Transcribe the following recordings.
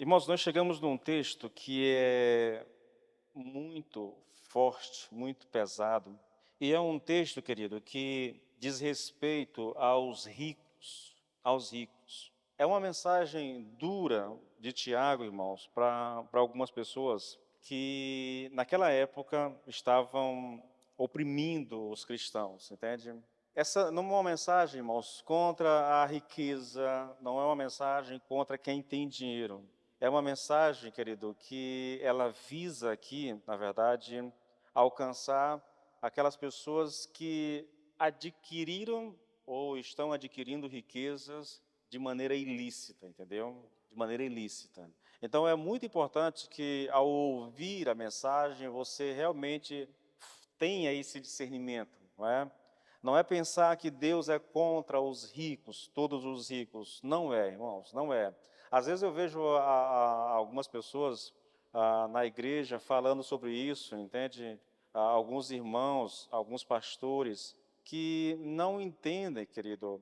Irmãos, nós chegamos num texto que é muito forte, muito pesado, e é um texto, querido, que diz respeito aos ricos, aos ricos. É uma mensagem dura de Tiago, irmãos, para algumas pessoas que naquela época estavam oprimindo os cristãos, entende? Essa não é uma mensagem, irmãos, contra a riqueza, não é uma mensagem contra quem tem dinheiro. É uma mensagem, querido, que ela visa aqui, na verdade, alcançar aquelas pessoas que adquiriram ou estão adquirindo riquezas de maneira ilícita, entendeu? De maneira ilícita. Então é muito importante que ao ouvir a mensagem você realmente tenha esse discernimento, não é? Não é pensar que Deus é contra os ricos, todos os ricos. Não é, irmãos, não é. Às vezes eu vejo algumas pessoas na igreja falando sobre isso, entende? Alguns irmãos, alguns pastores, que não entendem, querido,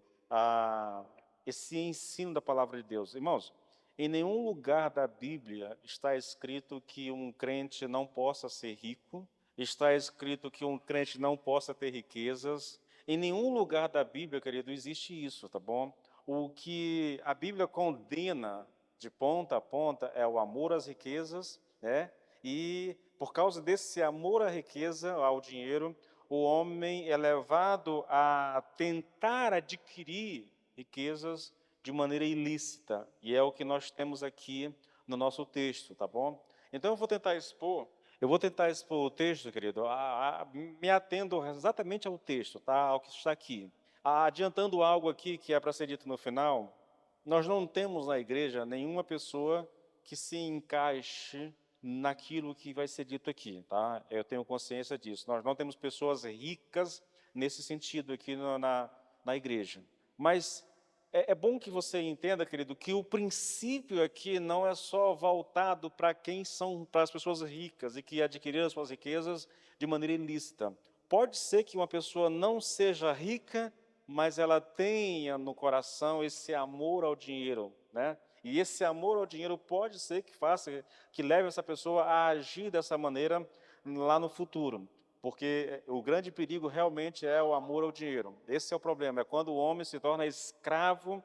esse ensino da palavra de Deus. Irmãos, em nenhum lugar da Bíblia está escrito que um crente não possa ser rico, está escrito que um crente não possa ter riquezas. Em nenhum lugar da Bíblia, querido, existe isso, tá bom? O que a Bíblia condena de ponta a ponta é o amor às riquezas, né? E por causa desse amor à riqueza, ao dinheiro, o homem é levado a tentar adquirir riquezas de maneira ilícita. E é o que nós temos aqui no nosso texto, tá bom? Então eu vou tentar expor o texto, querido, me atendo exatamente ao texto, tá? Ao que está aqui. Adiantando algo aqui que é para ser dito no final, nós não temos na igreja nenhuma pessoa que se encaixe naquilo que vai ser dito aqui, tá? Eu tenho consciência disso. Nós não temos pessoas ricas nesse sentido aqui na igreja. Mas é bom que você entenda, querido, que o princípio aqui não é só voltado para quem são, para as pessoas ricas e que adquiriram as suas riquezas de maneira ilícita. Pode ser que uma pessoa não seja rica, mas ela tenha no coração esse amor ao dinheiro, né? E esse amor ao dinheiro pode ser que faça, que leve essa pessoa a agir dessa maneira lá no futuro. Porque o grande perigo realmente é o amor ao dinheiro. Esse é o problema, é quando o homem se torna escravo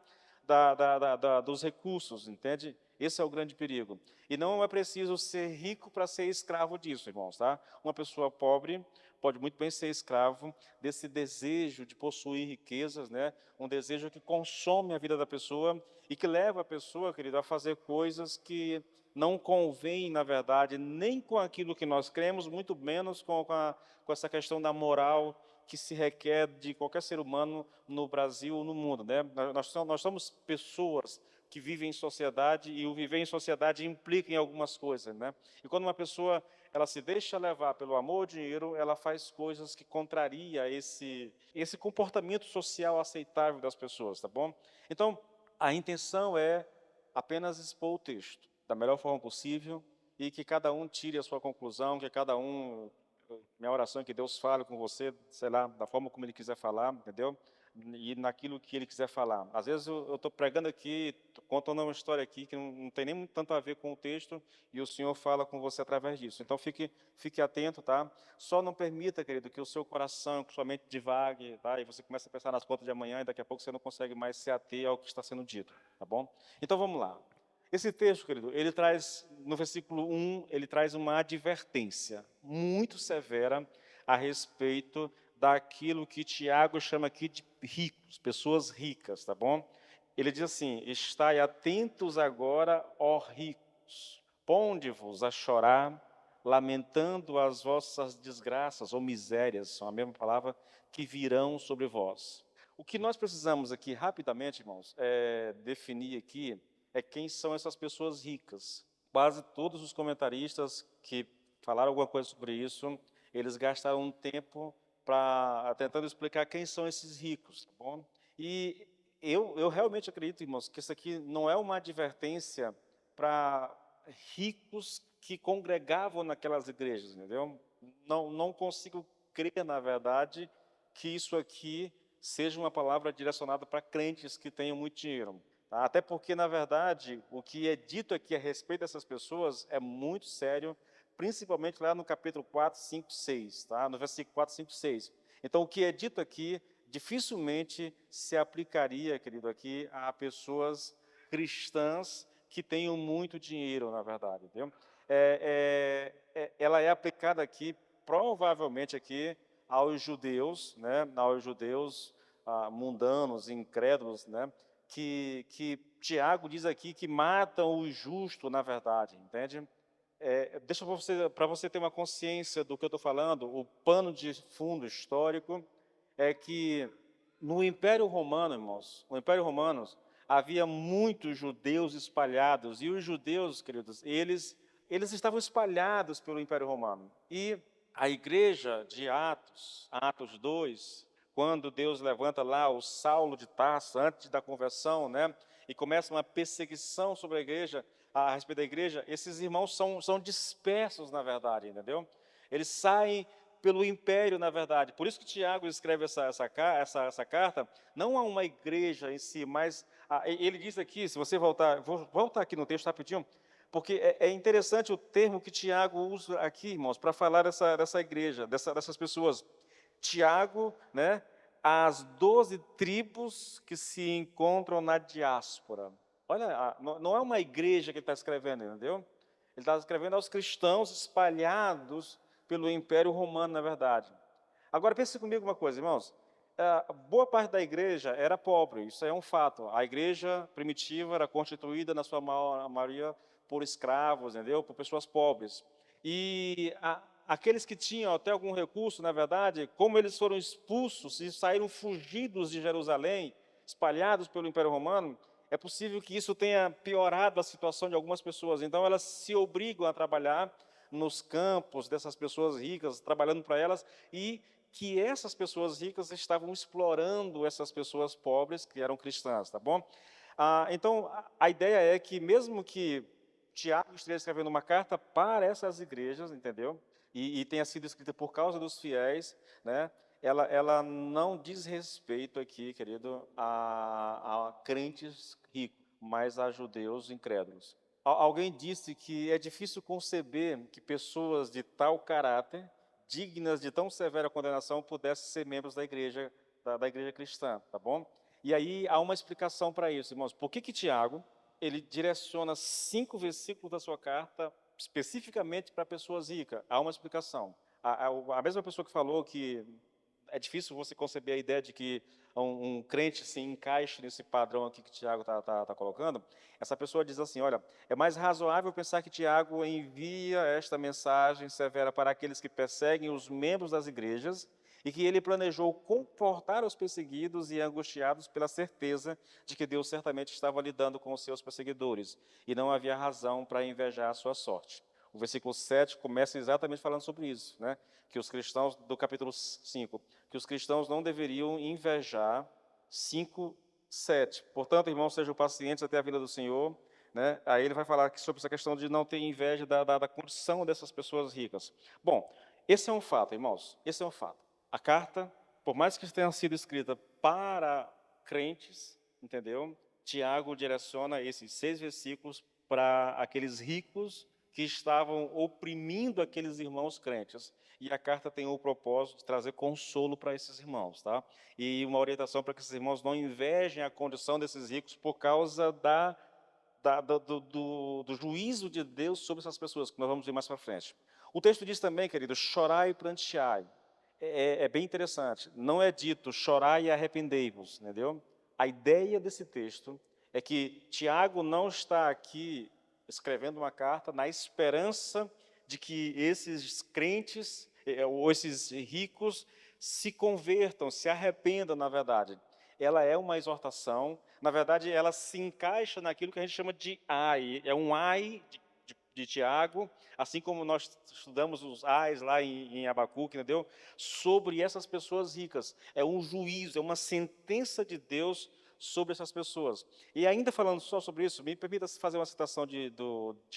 dos recursos, entende? Esse é o grande perigo. E não é preciso ser rico para ser escravo disso, irmãos, tá? Uma pessoa pobre pode muito bem ser escravo desse desejo de possuir riquezas, né? Um desejo que consome a vida da pessoa e que leva a pessoa, querido, a fazer coisas que não convêm, na verdade, nem com aquilo que nós cremos, muito menos com essa questão da moral que se requer de qualquer ser humano no Brasil ou no mundo, né? Nós somos pessoas que vivem em sociedade e o viver em sociedade implica em algumas coisas, né? E quando uma pessoa ela se deixa levar pelo amor ao dinheiro, ela faz coisas que contraria esse comportamento social aceitável das pessoas, tá bom? Então, a intenção é apenas expor o texto da melhor forma possível e que cada um tire a sua conclusão, que cada um, minha oração é que Deus fale com você, sei lá, da forma como Ele quiser falar, entendeu? E naquilo que Ele quiser falar. Às vezes eu estou pregando aqui, tô contando uma história aqui que não tem nem tanto a ver com o texto e o Senhor fala com você através disso. Então fique atento, tá? Só não permita, querido, que o seu coração, que sua mente divague, tá? E você começa a pensar nas contas de amanhã e daqui a pouco você não consegue mais se ater ao que está sendo dito, tá bom? Então vamos lá. Esse texto, querido, ele traz, no versículo 1, ele traz uma advertência muito severa a respeito daquilo que Tiago chama aqui de ricos, pessoas ricas, tá bom? Ele diz assim: estai atentos agora, ó ricos, ponde-vos a chorar, lamentando as vossas desgraças ou misérias, são a mesma palavra, que virão sobre vós. O que nós precisamos aqui, rapidamente, irmãos, é definir aqui quem são essas pessoas ricas. Quase todos os comentaristas que falaram alguma coisa sobre isso, eles gastaram um tempo tentando explicar quem são esses ricos, tá bom? E eu realmente acredito, irmãos, que isso aqui não é uma advertência para ricos que congregavam naquelas igrejas, entendeu? Não consigo crer, na verdade, que isso aqui seja uma palavra direcionada para crentes que tenham muito dinheiro. tá? Até porque, na verdade, o que é dito aqui a respeito dessas pessoas é muito sério, principalmente lá no capítulo 4, 5, 6, tá? No versículo 4, 5, 6. Então, o que é dito aqui dificilmente se aplicaria, querido, aqui a pessoas cristãs que tenham muito dinheiro, na verdade, entendeu? Ela é aplicada aqui, provavelmente aqui, aos judeus, né? Aos judeus mundanos, incrédulos, né? Que Tiago diz aqui que matam o justo, na verdade, entende? Deixa para você ter uma consciência do que eu estou falando, o pano de fundo histórico é que no Império Romano, irmãos, no Império Romano havia muitos judeus espalhados, e os judeus, queridos, eles estavam espalhados pelo Império Romano. E a igreja de Atos, Atos 2, quando Deus levanta lá o Saulo de Tarso, antes da conversão, né, e começa uma perseguição sobre a igreja, a respeito da igreja, esses irmãos são dispersos, na verdade, entendeu? Eles saem pelo império, na verdade. Por isso que Tiago escreve essa carta, não a uma igreja em si, mas ele diz aqui, se você voltar, vou voltar aqui no texto rapidinho, porque é interessante o termo que Tiago usa aqui, irmãos, para falar dessa igreja, dessas pessoas. Tiago, né, as 12 tribos que se encontram na diáspora. Olha, não é uma igreja que ele está escrevendo, entendeu? Ele está escrevendo aos cristãos espalhados pelo Império Romano, na verdade. Agora, pense comigo uma coisa, irmãos. Boa parte da igreja era pobre, isso é um fato. A igreja primitiva era constituída, na sua maioria, por escravos, entendeu? Por pessoas pobres. E aqueles que tinham até algum recurso, na verdade, como eles foram expulsos e saíram fugidos de Jerusalém, espalhados pelo Império Romano, é possível que isso tenha piorado a situação de algumas pessoas. Então, elas se obrigam a trabalhar nos campos dessas pessoas ricas, trabalhando para elas, e que essas pessoas ricas estavam explorando essas pessoas pobres, que eram cristãs, tá bom? Então, a ideia é que, mesmo que Tiago esteja escrevendo uma carta para essas igrejas, entendeu? E tenha sido escrita por causa dos fiéis, né? Ela não diz respeito aqui, querido, a crentes ricos, mas a judeus incrédulos. Alguém disse que é difícil conceber que pessoas de tal caráter, dignas de tão severa condenação, pudessem ser membros da igreja, da igreja cristã, tá bom? E aí há uma explicação para isso, irmãos. Por que Tiago, ele direciona 5 versículos da sua carta especificamente para pessoas ricas? Há uma explicação. A mesma pessoa que falou que é difícil você conceber a ideia de que um crente se encaixe nesse padrão aqui que Tiago está colocando, essa pessoa diz assim, olha, é mais razoável pensar que Tiago envia esta mensagem severa para aqueles que perseguem os membros das igrejas e que ele planejou confortar os perseguidos e angustiados pela certeza de que Deus certamente estava lidando com os seus perseguidores e não havia razão para invejar a sua sorte. O versículo 7 começa exatamente falando sobre isso, né? Que os cristãos, do capítulo 5, que os cristãos não deveriam invejar 5, 7. Portanto, irmãos, sejam pacientes até a vinda do Senhor, né? Aí ele vai falar aqui sobre essa questão de não ter inveja da condição dessas pessoas ricas. Bom, esse é um fato, irmãos, esse é um fato. A carta, por mais que tenha sido escrita para crentes, entendeu? Tiago direciona esses 6 versículos para aqueles ricos que estavam oprimindo aqueles irmãos crentes. E a carta tem o propósito de trazer consolo para esses irmãos, tá? E uma orientação para que esses irmãos não invejem a condição desses ricos por causa do juízo de Deus sobre essas pessoas, que nós vamos ver mais para frente. O texto diz também, querido, chorai e pranteai. É bem interessante. Não é dito chorai e arrependei-vos, entendeu? A ideia desse texto é que Tiago não está aqui escrevendo uma carta na esperança de que esses crentes ou esses ricos se convertam, se arrependam, na verdade. Ela é uma exortação, na verdade, ela se encaixa naquilo que a gente chama de ai. É um ai de Tiago, assim como nós estudamos os ais lá em Abacuque, entendeu? Sobre essas pessoas ricas. É um juízo, é uma sentença de Deus sobre essas pessoas. E ainda falando só sobre isso, me permita fazer uma citação de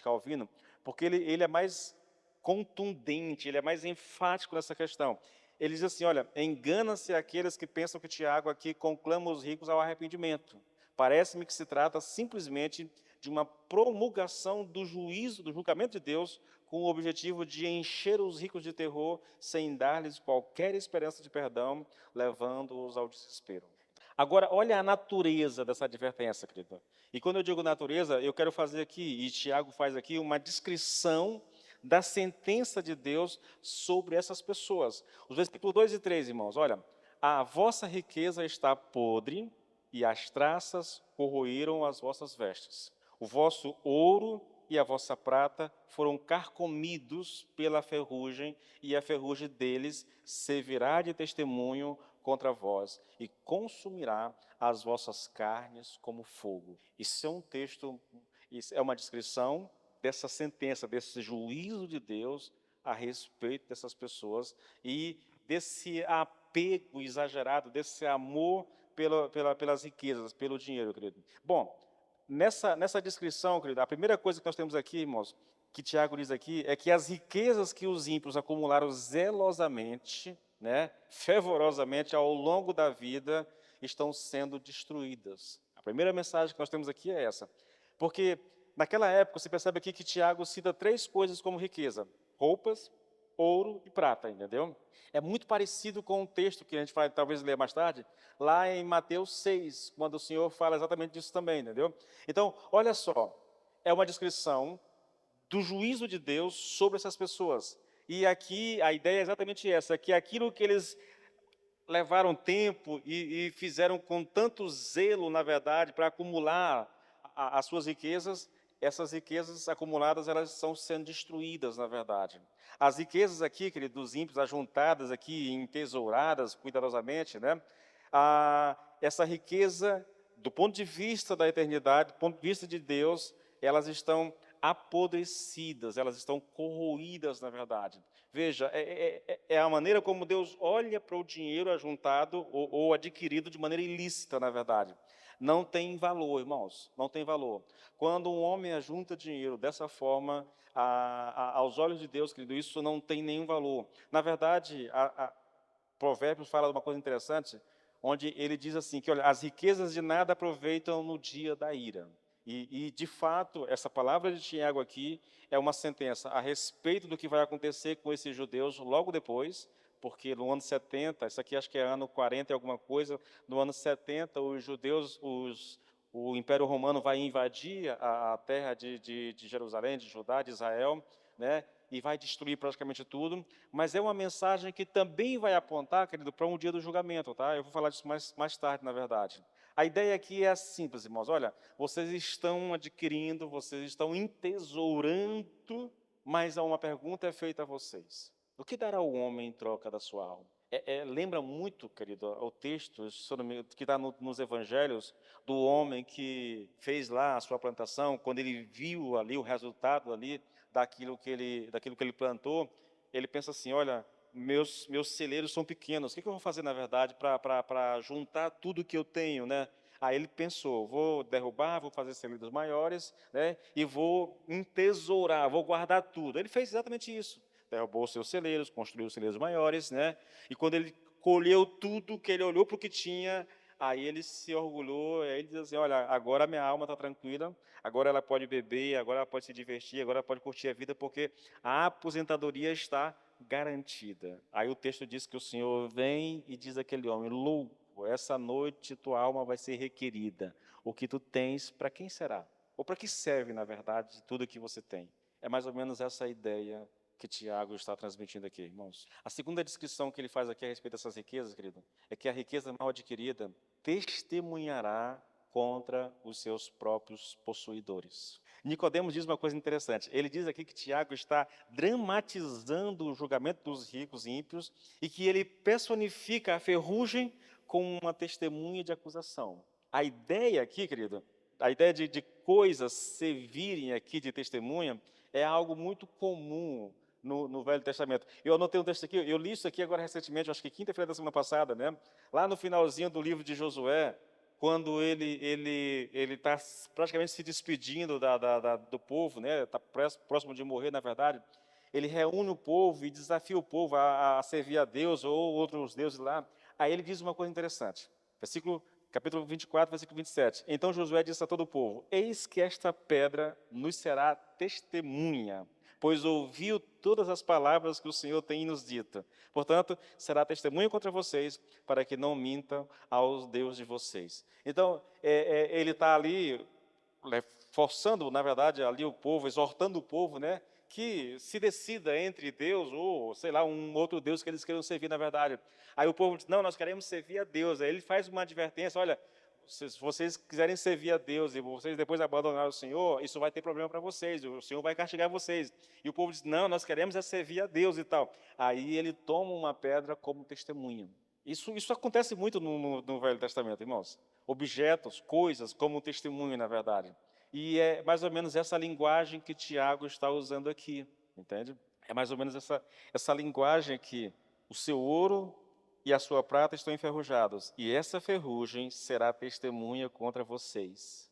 Calvino, porque ele é mais contundente, ele é mais enfático nessa questão. Ele diz assim, olha, engana-se aqueles que pensam que Tiago aqui conclama os ricos ao arrependimento, Parece-me que se trata simplesmente de uma promulgação do juízo, do julgamento de Deus, com o objetivo de encher os ricos de terror, sem dar-lhes qualquer esperança de perdão, levando-os ao desespero. Agora, olha a natureza dessa advertência, querido. E quando eu digo natureza, eu quero fazer aqui, e Tiago faz aqui, uma descrição da sentença de Deus sobre essas pessoas. Os versículos 2 e 3, irmãos, olha. A vossa riqueza está podre, e as traças corroíram as vossas vestes. O vosso ouro e a vossa prata foram carcomidos pela ferrugem, e a ferrugem deles servirá de testemunho contra vós, e consumirá as vossas carnes como fogo. Isso é um texto, isso é uma descrição dessa sentença, desse juízo de Deus a respeito dessas pessoas, e desse apego exagerado, desse amor pelas riquezas, pelo dinheiro, querido. Bom, nessa descrição, querido, a primeira coisa que nós temos aqui, irmãos, que Tiago diz aqui, é que as riquezas que os ímpios acumularam zelosamente, né, fervorosamente ao longo da vida, estão sendo destruídas. A primeira mensagem que nós temos aqui é essa. Porque naquela época, você percebe aqui que Tiago cita 3 coisas como riqueza: roupas, ouro e prata, entendeu? É muito parecido com um texto que a gente vai talvez ler mais tarde, lá em Mateus 6, quando o Senhor fala exatamente disso também, entendeu? Então, olha só, é uma descrição do juízo de Deus sobre essas pessoas. E aqui a ideia é exatamente essa, que aquilo que eles levaram tempo e fizeram com tanto zelo, na verdade, para acumular as suas riquezas, essas riquezas acumuladas, elas estão sendo destruídas, na verdade. As riquezas aqui, querido, dos ímpios, ajuntadas aqui, entesouradas cuidadosamente, né? Essa riqueza, do ponto de vista da eternidade, do ponto de vista de Deus, elas estão apodrecidas, elas estão corroídas, na verdade. Veja, é a maneira como Deus olha para o dinheiro ajuntado ou adquirido de maneira ilícita, na verdade. Não tem valor, irmãos, não tem valor. Quando um homem ajunta dinheiro dessa forma, aos olhos de Deus, querido, isso não tem nenhum valor. Na verdade, Provérbios fala de uma coisa interessante, onde ele diz assim, que olha, as riquezas de nada aproveitam no dia da ira. De fato, essa palavra de Tiago aqui é uma sentença a respeito do que vai acontecer com esses judeus logo depois, porque no ano 70, isso aqui acho que é ano 40 e alguma coisa, no ano 70 os judeus, o Império Romano vai invadir a terra de Jerusalém, de Judá, de Israel, né? E vai destruir praticamente tudo, mas é uma mensagem que também vai apontar, querido, para um dia do julgamento, tá? Eu vou falar disso mais tarde, na verdade. A ideia aqui é simples, irmãos. Olha, vocês estão adquirindo, vocês estão entesourando, mas há uma pergunta é feita a vocês. O que dará o homem em troca da sua alma? Lembra muito, querido, o texto que está nos evangelhos, do homem que fez lá a sua plantação, quando ele viu ali o resultado ali daquilo que ele plantou, ele pensa assim, olha, meus celeiros são pequenos, o que eu vou fazer, na verdade, para juntar tudo que eu tenho, né? Aí ele pensou, vou derrubar, vou fazer celeiros maiores, né? E vou entesourar, vou guardar tudo. Ele fez exatamente isso. Derrubou os seus celeiros, construiu celeiros maiores, né? E quando ele colheu tudo, que ele olhou para o que tinha, aí ele se orgulhou, aí ele diz assim, olha, agora a minha alma está tranquila, agora ela pode beber, agora ela pode se divertir, agora ela pode curtir a vida, porque a aposentadoria está garantida. Aí o texto diz que o Senhor vem e diz àquele homem, louco, essa noite tua alma vai ser requerida. O que tu tens, para quem será? Ou para que serve, na verdade, tudo que você tem? É mais ou menos essa a ideia que Tiago está transmitindo aqui, irmãos. A segunda descrição que ele faz aqui a respeito dessas riquezas, querido, é que a riqueza mal adquirida testemunhará contra os seus próprios possuidores. Nicodemos diz uma coisa interessante. Ele diz aqui que Tiago está dramatizando o julgamento dos ricos e ímpios e que ele personifica a ferrugem como uma testemunha de acusação. A ideia aqui, querido, a ideia de coisas servirem aqui de testemunha é algo muito comum no Velho Testamento. Eu anotei um texto aqui, eu li isso aqui agora recentemente, acho que quinta-feira da semana passada, né? Lá no finalzinho do livro de Josué, quando ele está praticamente se despedindo do povo, né? Está próximo de morrer, na verdade. Ele reúne o povo e desafia o povo a servir a Deus ou outros deuses lá. Aí ele diz uma coisa interessante. Versículo capítulo 24, versículo 27. Então Josué disse a todo o povo: eis que esta pedra nos será testemunha, pois ouviu todas as palavras que o Senhor tem nos dito. Portanto, será testemunha contra vocês, para que não mintam aos Deus de vocês. Então, ele está ali, forçando, na verdade, ali o povo, exortando o povo, né, que se decida entre Deus ou, sei lá, um outro Deus que eles queiram servir, na verdade. Aí o povo diz: não, nós queremos servir a Deus. Aí ele faz uma advertência: olha, se vocês quiserem servir a Deus e vocês depois abandonarem o Senhor, isso vai ter problema para vocês, o Senhor vai castigar vocês. E o povo diz: não, nós queremos é servir a Deus e tal. Aí ele toma uma pedra como testemunha. Isso acontece muito no Velho Testamento, irmãos. Objetos, coisas como testemunho, na verdade. E é mais ou menos essa linguagem que Tiago está usando aqui, entende? É mais ou menos essa linguagem aqui. O seu ouro e a sua prata estão enferrujados, e essa ferrugem será testemunha contra vocês.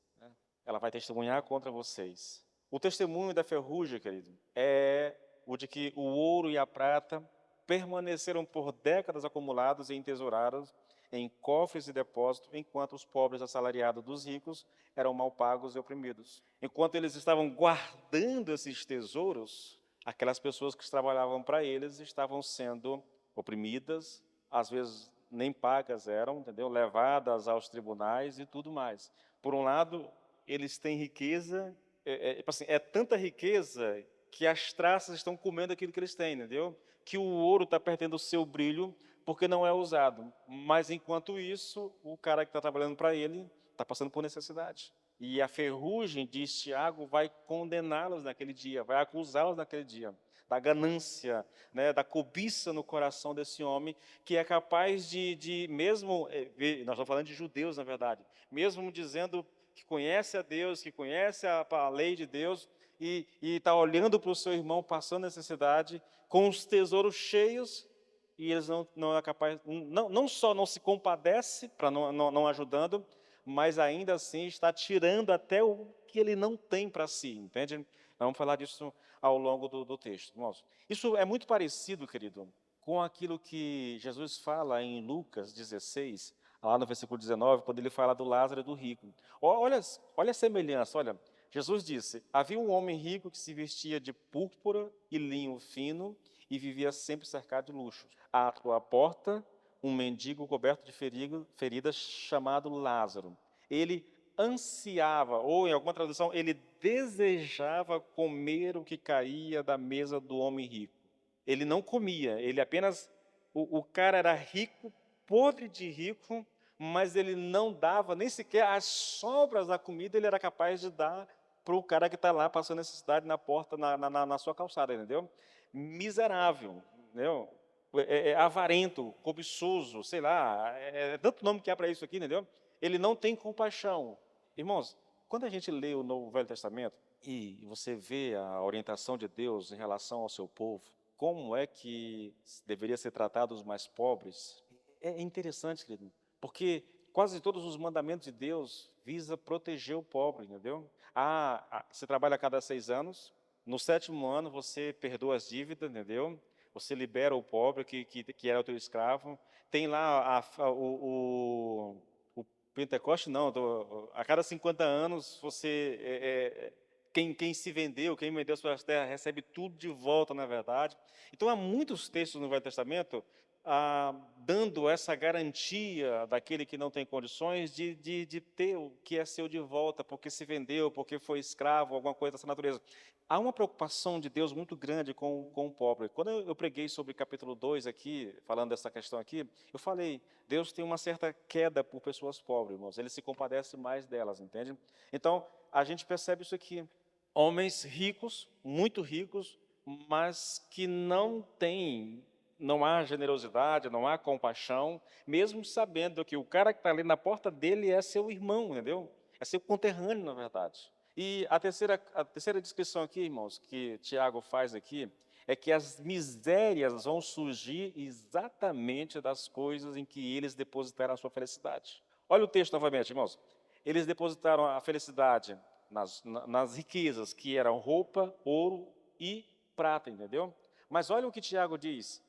Ela vai testemunhar contra vocês. O testemunho da ferrugem, querido, é o de que o ouro e a prata permaneceram por décadas acumulados e entesourados em cofres e depósitos, enquanto os pobres assalariados dos ricos eram mal pagos e oprimidos. Enquanto eles estavam guardando esses tesouros, aquelas pessoas que trabalhavam para eles estavam sendo oprimidas, às vezes nem pagas eram, entendeu? Levadas aos tribunais e tudo mais. Por um lado, eles têm riqueza, é tanta riqueza que as traças estão comendo aquilo que eles têm, entendeu? Que o ouro está perdendo o seu brilho porque não é usado. Mas, enquanto isso, o cara que está trabalhando para ele está passando por necessidade. E a ferrugem, diz Tiago, vai condená-los naquele dia, vai acusá-los naquele dia, da ganância, né, da cobiça no coração desse homem, que é capaz de mesmo, nós estamos falando de judeus, na verdade, mesmo dizendo que conhece a Deus, que conhece a lei de Deus, e está olhando para o seu irmão passando necessidade, com os tesouros cheios, e eles não é capaz, não só não se compadece para não ajudando, mas ainda assim está tirando até o que ele não tem para si, entende? Nós vamos falar disso ao longo do texto, irmãos. Isso é muito parecido, querido, com aquilo que Jesus fala em Lucas 16, lá no versículo 19, quando ele fala do Lázaro e do rico. Olha a semelhança, olha. Jesus disse: havia um homem rico que se vestia de púrpura e linho fino e vivia sempre cercado de luxos. À sua porta, um mendigo coberto de feridas chamado Lázaro. Ele ansiava, ou em alguma tradução, ele desejava comer o que caía da mesa do homem rico. Ele não comia, ele apenas, o cara era rico, podre de rico, mas ele não dava nem sequer as sobras da comida, ele era capaz de dar para o cara que está lá passando necessidade na porta, na sua calçada, entendeu? Miserável, entendeu? Avarento, cobiçoso, sei lá, tanto nome que há para isso aqui, entendeu? Ele não tem compaixão. Irmãos, quando a gente lê o Novo Velho Testamento e você vê a orientação de Deus em relação ao seu povo, como é que deveria ser tratado os mais pobres, é interessante, querido, porque quase todos os mandamentos de Deus visa proteger o pobre, entendeu? Você trabalha a cada 6 anos, no 7º ano você perdoa as dívidas, entendeu? Você libera o pobre que era o teu escravo. Tem lá o Pentecoste, não, a cada 50 anos quem se vendeu, quem vendeu suas terras, recebe tudo de volta, na verdade. Então, há muitos textos no Velho Testamento dando essa garantia daquele que não tem condições de ter o que é seu de volta, porque se vendeu, porque foi escravo, alguma coisa dessa natureza. Há uma preocupação de Deus muito grande com o pobre. Quando eu preguei sobre capítulo 2 aqui, falando dessa questão aqui, eu falei, Deus tem uma certa queda por pessoas pobres, irmãos. Ele se compadece mais delas, entende? Então, a gente percebe isso aqui. Homens ricos, muito ricos, mas que não há generosidade, não há compaixão, mesmo sabendo que o cara que está ali na porta dele é seu irmão, entendeu? É seu conterrâneo, na verdade. E a terceira descrição aqui, irmãos, que Tiago faz aqui, é que as misérias vão surgir exatamente das coisas em que eles depositaram a sua felicidade. Olha o texto novamente, irmãos. Eles depositaram a felicidade nas riquezas, que eram roupa, ouro e prata, entendeu? Mas olha o que Tiago diz.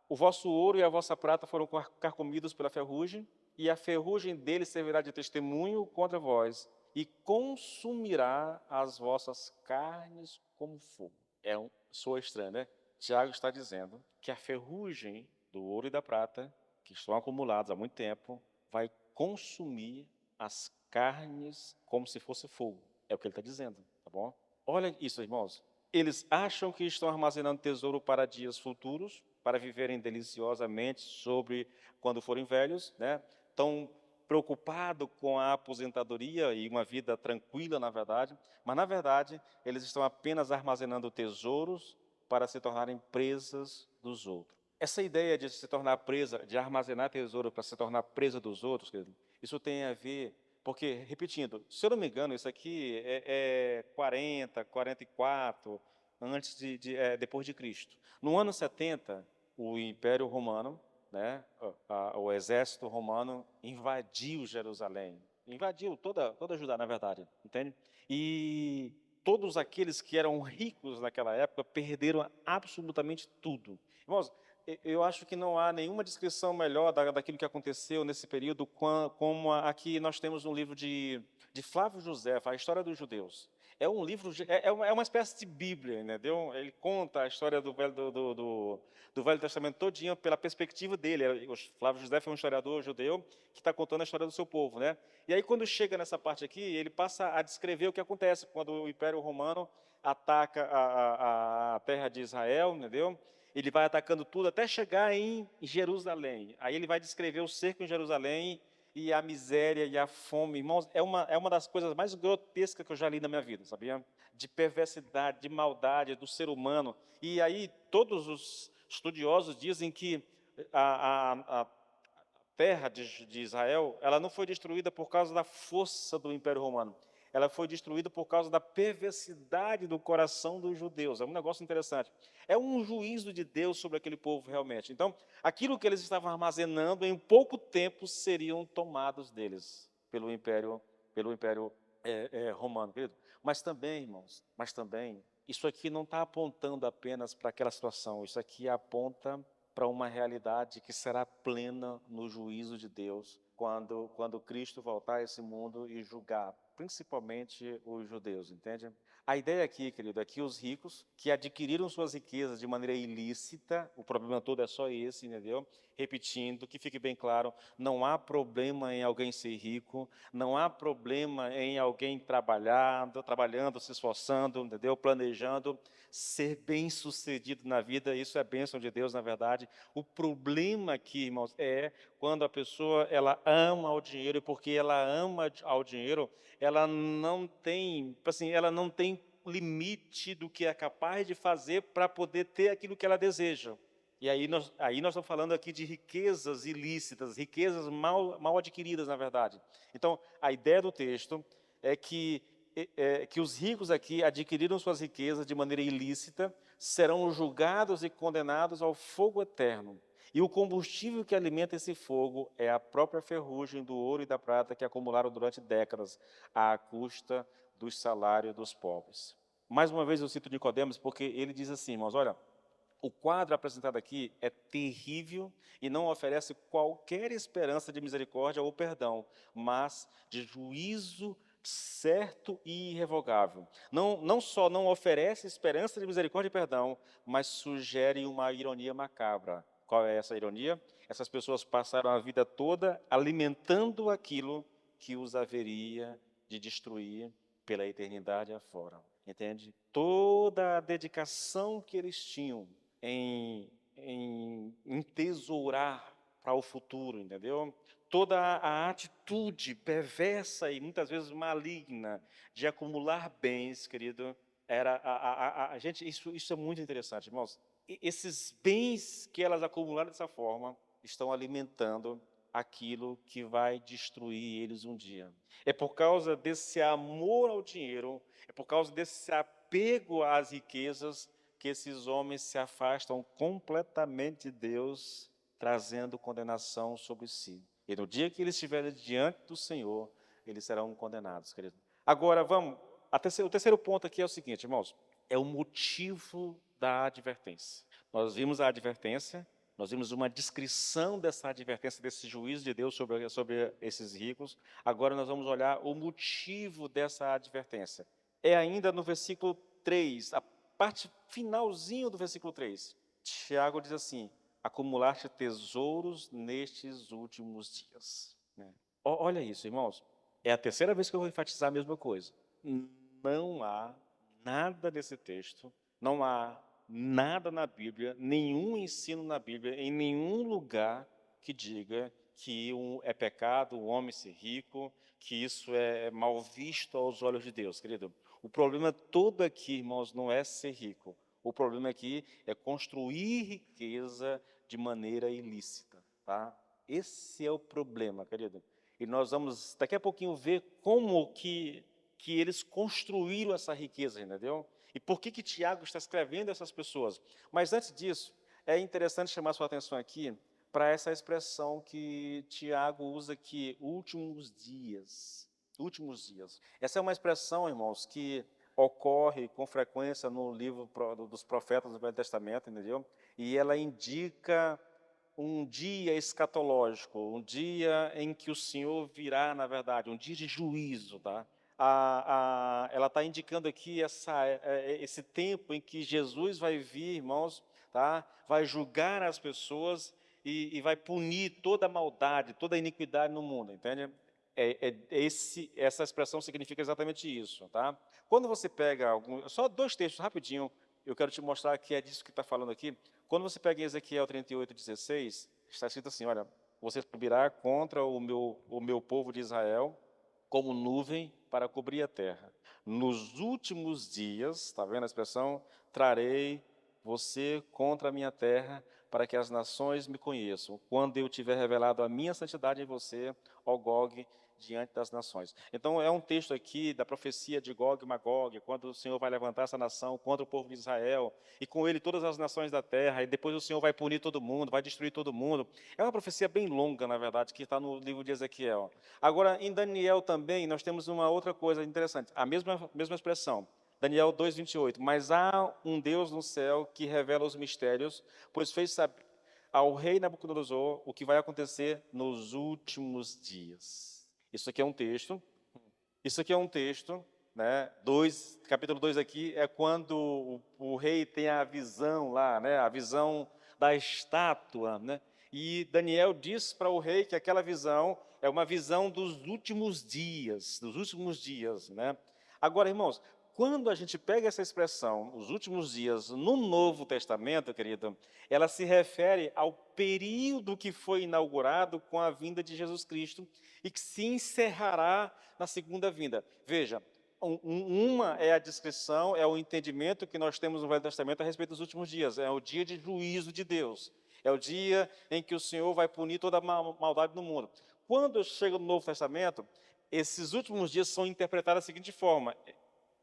O vosso ouro e a vossa prata foram carcomidos pela ferrugem, e a ferrugem dele servirá de testemunho contra vós, e consumirá as vossas carnes como fogo. Soa estranho, né? Tiago está dizendo que a ferrugem do ouro e da prata, que estão acumulados há muito tempo, vai consumir as carnes como se fosse fogo. É o que ele está dizendo, tá bom? Olha isso, irmãos. Eles acham que estão armazenando tesouro para dias futuros, para viverem deliciosamente sobre quando forem velhos, né? Estão preocupados com a aposentadoria e uma vida tranquila, na verdade, mas, na verdade, eles estão apenas armazenando tesouros para se tornarem presas dos outros. Essa ideia de se tornar presa, de armazenar tesouro para se tornar presa dos outros, querido, isso tem a ver, porque, repetindo, se eu não me engano, isso aqui é 40, 44, depois de Cristo. No ano 70, o Império Romano, né, o exército romano invadiu Jerusalém, invadiu toda Judá, na verdade, entende? E todos aqueles que eram ricos naquela época perderam absolutamente tudo. Irmãos, eu acho que não há nenhuma descrição melhor daquilo que aconteceu nesse período, como aqui nós temos um livro de Flávio José, a História dos Judeus. É um livro, é uma espécie de Bíblia, entendeu? Ele conta a história do Velho Testamento todinho pela perspectiva dele. O Flávio José foi um historiador judeu que está contando a história do seu povo, né? E aí, quando chega nessa parte aqui, ele passa a descrever o que acontece quando o Império Romano ataca a terra de Israel, entendeu? Ele vai atacando tudo até chegar em Jerusalém. Aí ele vai descrever o cerco em Jerusalém e a miséria e a fome. Irmãos, é uma das coisas mais grotescas que eu já li na minha vida, sabia? De perversidade, de maldade do ser humano. E aí todos os estudiosos dizem que a terra de Israel, ela não foi destruída por causa da força do Império Romano. Ela foi destruída por causa da perversidade do coração dos judeus. É um negócio interessante. É um juízo de Deus sobre aquele povo realmente. Então, aquilo que eles estavam armazenando, em pouco tempo seriam tomados deles pelo Império Romano, querido. Mas também, irmãos, isso aqui não está apontando apenas para aquela situação. Isso aqui aponta para uma realidade que será plena no juízo de Deus, quando Cristo voltar a esse mundo e julgar, principalmente os judeus, entende? A ideia aqui, querido, é que os ricos que adquiriram suas riquezas de maneira ilícita, o problema todo é só esse, entendeu? Repetindo, que fique bem claro, não há problema em alguém ser rico, não há problema em alguém trabalhando, se esforçando, entendeu? Planejando, ser bem-sucedido na vida, isso é bênção de Deus, na verdade. O problema aqui, irmãos, é quando a pessoa ela ama o dinheiro, e porque ela ama ao dinheiro, ela não tem, assim, ela não tem limite do que é capaz de fazer para poder ter aquilo que ela deseja. E aí nós estamos falando aqui de riquezas ilícitas, riquezas mal adquiridas, na verdade. Então, a ideia do texto é que os ricos aqui adquiriram suas riquezas de maneira ilícita, serão julgados e condenados ao fogo eterno. E o combustível que alimenta esse fogo é a própria ferrugem do ouro e da prata que acumularam durante décadas, à custa dos salários dos pobres. Mais uma vez eu cito Nicodemos, porque ele diz assim, irmãos, olha, o quadro apresentado aqui é terrível e não oferece qualquer esperança de misericórdia ou perdão, mas de juízo certo e irrevogável. Não só não oferece esperança de misericórdia e perdão, mas sugere uma ironia macabra. Qual é essa ironia? Essas pessoas passaram a vida toda alimentando aquilo que os haveria de destruir pela eternidade afora. Entende? Toda a dedicação que eles tinham em entesourar para o futuro, entendeu? Toda a atitude perversa e muitas vezes maligna de acumular bens, querido, era gente, isso é muito interessante, irmãos. Esses bens que elas acumularam dessa forma estão alimentando aquilo que vai destruir eles um dia. É por causa desse amor ao dinheiro, é por causa desse apego às riquezas que esses homens se afastam completamente de Deus, trazendo condenação sobre si. E no dia que eles estiverem diante do Senhor, eles serão condenados, querido. Agora, o terceiro ponto aqui é o seguinte, irmãos, é o motivo da advertência. Nós vimos a advertência, Nós vimos uma descrição dessa advertência, desse juízo de Deus sobre esses ricos. Agora nós vamos olhar o motivo dessa advertência. É ainda no versículo 3, a parte finalzinho do versículo 3. Tiago diz assim: acumular-te tesouros nestes últimos dias. Né? Olha isso, irmãos. É a terceira vez que eu vou enfatizar a mesma coisa. Não há nada nesse texto, não há nada na Bíblia, nenhum ensino na Bíblia, em nenhum lugar que diga que é pecado o homem ser rico, que isso é mal visto aos olhos de Deus, querido. O problema todo aqui, irmãos, não é ser rico. O problema aqui é construir riqueza de maneira ilícita, tá? Esse é o problema, querido. E nós vamos, daqui a pouquinho, ver como que eles construíram essa riqueza, entendeu? E por que Tiago está escrevendo essas pessoas. Mas antes disso, é interessante chamar sua atenção aqui para essa expressão que Tiago usa aqui, últimos dias. Últimos dias. Essa é uma expressão, irmãos, que ocorre com frequência no livro dos profetas do Velho Testamento, entendeu? E ela indica um dia escatológico, um dia em que o Senhor virá, na verdade, um dia de juízo, tá? Ela está indicando aqui esse tempo em que Jesus vai vir, irmãos, tá? Vai julgar as pessoas e vai punir toda a maldade, toda a iniquidade no mundo, entende? Essa expressão significa exatamente isso, tá? Quando você pega só dois textos rapidinho, eu quero te mostrar que é disso que está falando aqui. Quando você pega em Ezequiel 38:16, está escrito assim: olha, você subirá contra o meu povo de Israel como nuvem para cobrir a terra. Nos últimos dias, está vendo a expressão? Trarei você contra a minha terra, para que as nações me conheçam, quando eu tiver revelado a minha santidade em você, ó Gog, diante das nações. Então, é um texto aqui da profecia de Gog e Magog, quando o Senhor vai levantar essa nação contra o povo de Israel, e com ele todas as nações da terra, e depois o Senhor vai punir todo mundo, vai destruir todo mundo. É uma profecia bem longa, na verdade, que está no livro de Ezequiel. Agora, em Daniel também, nós temos uma outra coisa interessante, a mesma expressão. Daniel 2:28, mas há um Deus no céu que revela os mistérios, pois fez saber ao rei Nabucodonosor o que vai acontecer nos últimos dias. Isso aqui é um texto, né? Capítulo 2 aqui é quando o rei tem a visão lá, né? A visão da estátua, né? E Daniel diz para o rei que aquela visão é uma visão dos últimos dias, né? Agora, irmãos, quando a gente pega essa expressão, os últimos dias, no Novo Testamento, querido, ela se refere ao período que foi inaugurado com a vinda de Jesus Cristo e que se encerrará na segunda vinda. Veja, uma é a descrição, é o entendimento que nós temos no Velho Testamento a respeito dos últimos dias. É o dia de juízo de Deus. É o dia em que o Senhor vai punir toda a maldade no mundo. Quando chega no Novo Testamento, esses últimos dias são interpretados da seguinte forma: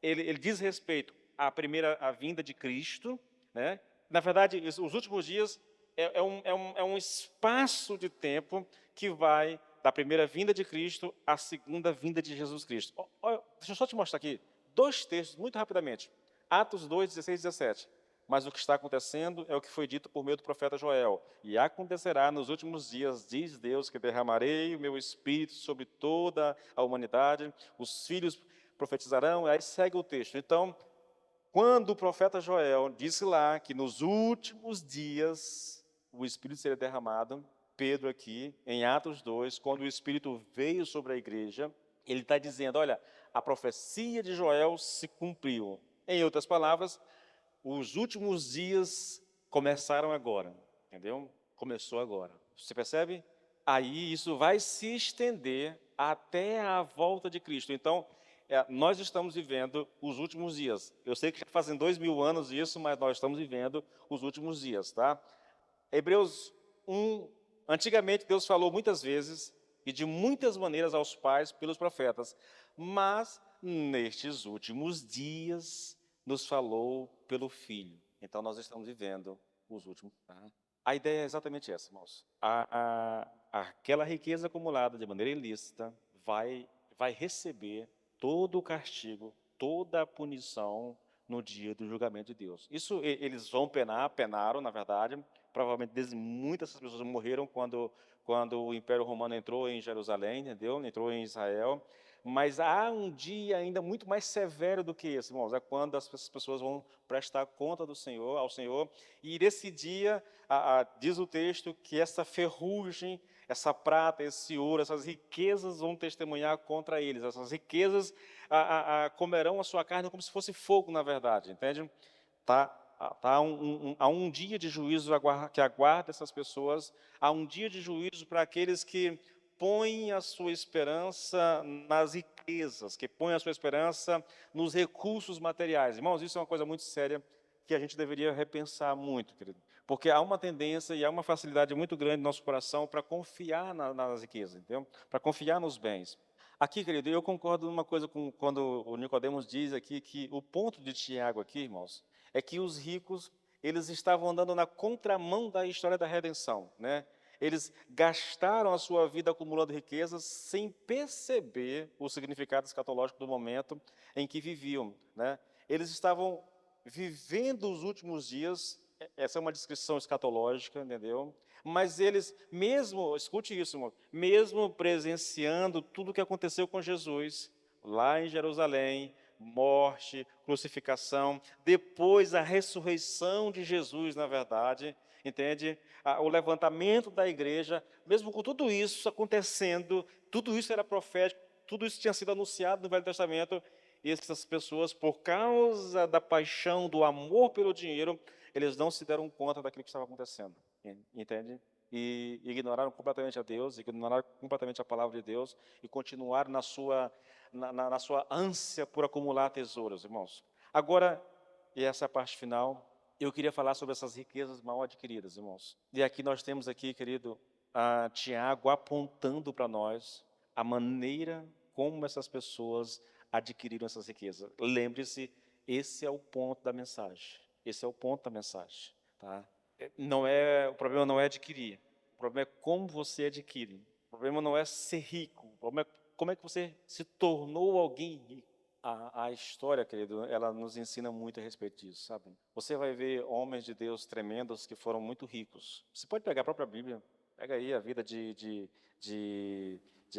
ele diz respeito à vinda de Cristo, né? Na verdade, os últimos dias é um espaço de tempo que vai da primeira vinda de Cristo à segunda vinda de Jesus Cristo. Deixa eu só te mostrar aqui dois textos, muito rapidamente. Atos 2:16 e 17. Mas o que está acontecendo é o que foi dito por meio do profeta Joel. E acontecerá nos últimos dias, diz Deus, que derramarei o meu espírito sobre toda a humanidade. Os filhos profetizarão. Aí segue o texto. Então, quando o profeta Joel disse lá que nos últimos dias o espírito seria derramado, Pedro aqui, em Atos 2, quando o espírito veio sobre a igreja, ele está dizendo, olha, a profecia de Joel se cumpriu. Em outras palavras, os últimos dias começaram agora, entendeu? Começou agora. Você percebe? Aí isso vai se estender até a volta de Cristo. Então, nós estamos vivendo os últimos dias. Eu sei que já fazem 2000 anos isso, mas nós estamos vivendo os últimos dias, tá? Hebreus 1, antigamente Deus falou muitas vezes e de muitas maneiras aos pais pelos profetas, mas nestes últimos dias nos falou pelo Filho. Então nós estamos vivendo os últimos. Tá? A ideia é exatamente essa, irmãos. Aquela riqueza acumulada de maneira ilícita vai receber todo o castigo, toda a punição no dia do julgamento de Deus. Isso eles vão penaram, na verdade. Provavelmente muitas dessas pessoas morreram quando o Império Romano entrou em Jerusalém, entendeu? Entrou em Israel. Mas há um dia ainda muito mais severo do que esse, irmãos. É quando essas pessoas vão prestar conta do Senhor, ao Senhor. E nesse dia, diz o texto que essa ferrugem, essa prata, esse ouro, essas riquezas vão testemunhar contra eles. Essas riquezas comerão a sua carne como se fosse fogo, na verdade, entende? Há um dia de juízo que aguarda essas pessoas, há um dia de juízo para aqueles que põem a sua esperança nas riquezas, que põem a sua esperança nos recursos materiais. Irmãos, isso é uma coisa muito séria que a gente deveria repensar muito, querido. Porque há uma tendência e há uma facilidade muito grande no nosso coração para confiar nas riquezas, entendeu? Para confiar nos bens. Aqui, querido, eu concordo numa coisa com quando o Nicodemos diz aqui que o ponto de Tiago aqui, irmãos, é que os ricos, eles estavam andando na contramão da história da redenção, né? Eles gastaram a sua vida acumulando riquezas sem perceber o significado escatológico do momento em que viviam, né? Eles estavam vivendo os últimos dias, essa é uma descrição escatológica, entendeu? Mas eles, mesmo, escute isso, irmão, mesmo presenciando tudo o que aconteceu com Jesus, lá em Jerusalém, morte, crucificação, depois a ressurreição de Jesus, na verdade, entende? O levantamento da igreja, mesmo com tudo isso acontecendo, tudo isso era profético, tudo isso tinha sido anunciado no Velho Testamento, e essas pessoas, por causa da paixão, do amor pelo dinheiro, eles não se deram conta daquilo que estava acontecendo, entende? E ignoraram completamente a Deus, ignoraram completamente a palavra de Deus e continuaram na sua ânsia por acumular tesouros, irmãos. Agora, e essa é a parte final, eu queria falar sobre essas riquezas mal adquiridas, irmãos. E aqui nós temos aqui, querido, Tiago apontando para nós a maneira como essas pessoas adquiriram essas riquezas. Lembre-se, esse é o ponto da mensagem. Esse é o ponto da mensagem, tá? O problema não é adquirir. O problema é como você adquire. O problema não é ser rico. O problema é como é que você se tornou alguém rico. A história, querido, ela nos ensina muito a respeito disso, sabe? Você vai ver homens de Deus tremendos que foram muito ricos. Você pode pegar a própria Bíblia. Pega aí a vida de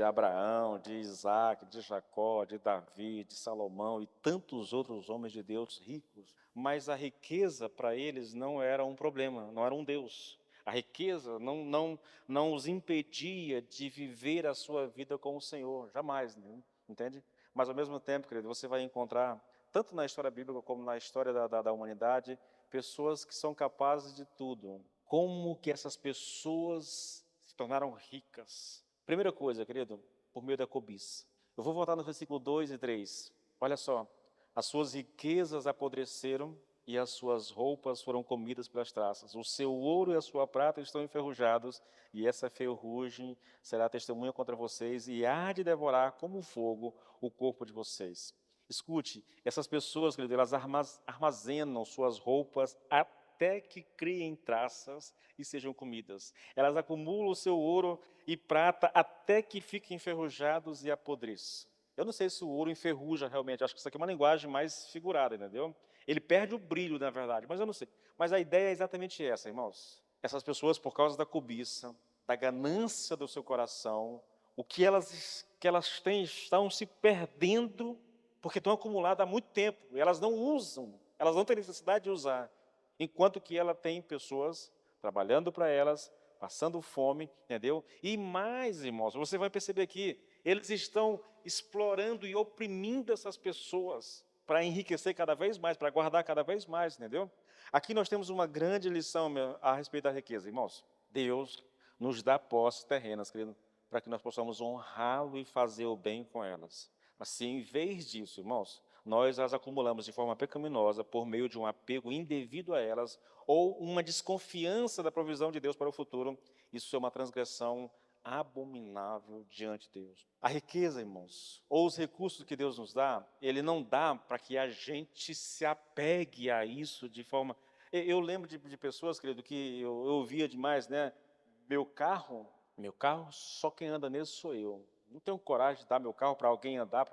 Abraão, de Isaac, de Jacó, de Davi, de Salomão e tantos outros homens de Deus ricos. Mas a riqueza para eles não era um problema, não era um Deus. A riqueza não os impedia de viver a sua vida com o Senhor, jamais, né? Entende? Mas ao mesmo tempo, querido, você vai encontrar, tanto na história bíblica como na história da humanidade, pessoas que são capazes de tudo. Como que essas pessoas se tornaram ricas? Primeira coisa, querido, por meio da cobiça. Eu vou voltar no versículo 2 e 3. Olha só. As suas riquezas apodreceram e as suas roupas foram comidas pelas traças. O seu ouro e a sua prata estão enferrujados, e essa ferrugem será testemunha contra vocês e há de devorar como fogo o corpo de vocês. Escute, essas pessoas, querido, elas armazenam suas roupas até que criem traças e sejam comidas. Elas acumulam o seu ouro e prata até que fiquem enferrujados e apodreçam. Eu não sei se o ouro enferruja realmente, acho que isso aqui é uma linguagem mais figurada, entendeu? Ele perde o brilho, na verdade, mas eu não sei. Mas a ideia é exatamente essa, irmãos. Essas pessoas, por causa da cobiça, da ganância do seu coração, o que elas têm estão se perdendo porque estão acumuladas há muito tempo. Elas não usam, elas não têm necessidade de usar. Enquanto que ela tem pessoas trabalhando para elas, passando fome, entendeu? E mais, irmãos, você vai perceber aqui, eles estão explorando e oprimindo essas pessoas para enriquecer cada vez mais, para guardar cada vez mais, entendeu? Aqui nós temos uma grande lição a respeito da riqueza, irmãos. Deus nos dá posses terrenas, querido, para que nós possamos honrá-lo e fazer o bem com elas. Mas se em vez disso, irmãos, nós as acumulamos de forma pecaminosa por meio de um apego indevido a elas ou uma desconfiança da provisão de Deus para o futuro, isso é uma transgressão abominável diante de Deus. A riqueza, irmãos, ou os recursos que Deus nos dá, Ele não dá para que a gente se apegue a isso de forma... Eu lembro de pessoas, querido, que eu ouvia demais, né? Meu carro, só quem anda nele sou eu. Não tenho coragem de dar meu carro para alguém andar.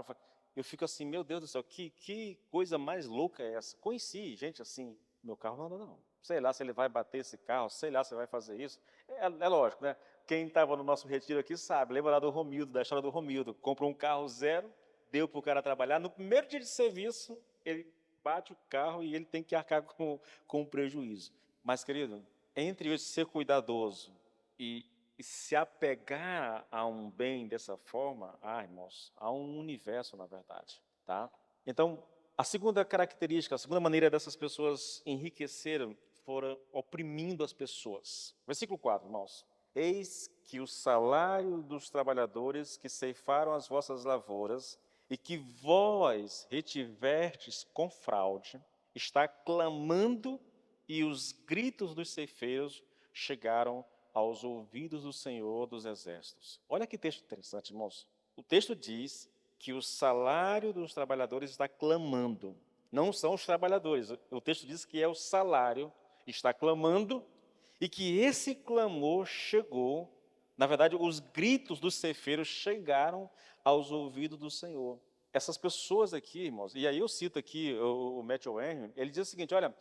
eu fico assim, meu Deus do céu, que coisa mais louca é essa? Conheci gente assim, meu carro não anda não. Sei lá se ele vai bater esse carro, sei lá se vai fazer isso. É lógico, né? Quem estava no nosso retiro aqui sabe, lembra lá do Romildo, da história do Romildo. Comprou um carro zero, deu para o cara trabalhar. No primeiro dia de serviço, ele bate o carro e ele tem que arcar com o prejuízo. Mas, querido, entre eu ser cuidadoso e se apegar a um bem dessa forma, irmãos, há um universo, na verdade, tá? Então, a segunda característica, a segunda maneira dessas pessoas enriqueceram, foram oprimindo as pessoas. Versículo 4, irmãos. Eis que o salário dos trabalhadores que ceifaram as vossas lavouras e que vós retivestes com fraude, está clamando, e os gritos dos ceifeiros chegaram aos ouvidos do Senhor dos Exércitos. Olha que texto interessante, irmãos. O texto diz que o salário dos trabalhadores está clamando. Não são os trabalhadores. O texto diz que é o salário, está clamando, e que esse clamor chegou, na verdade, os gritos dos ceifeiros chegaram aos ouvidos do Senhor. Essas pessoas aqui, irmãos, e aí eu cito aqui o Matthew Henry, ele diz o seguinte, olha,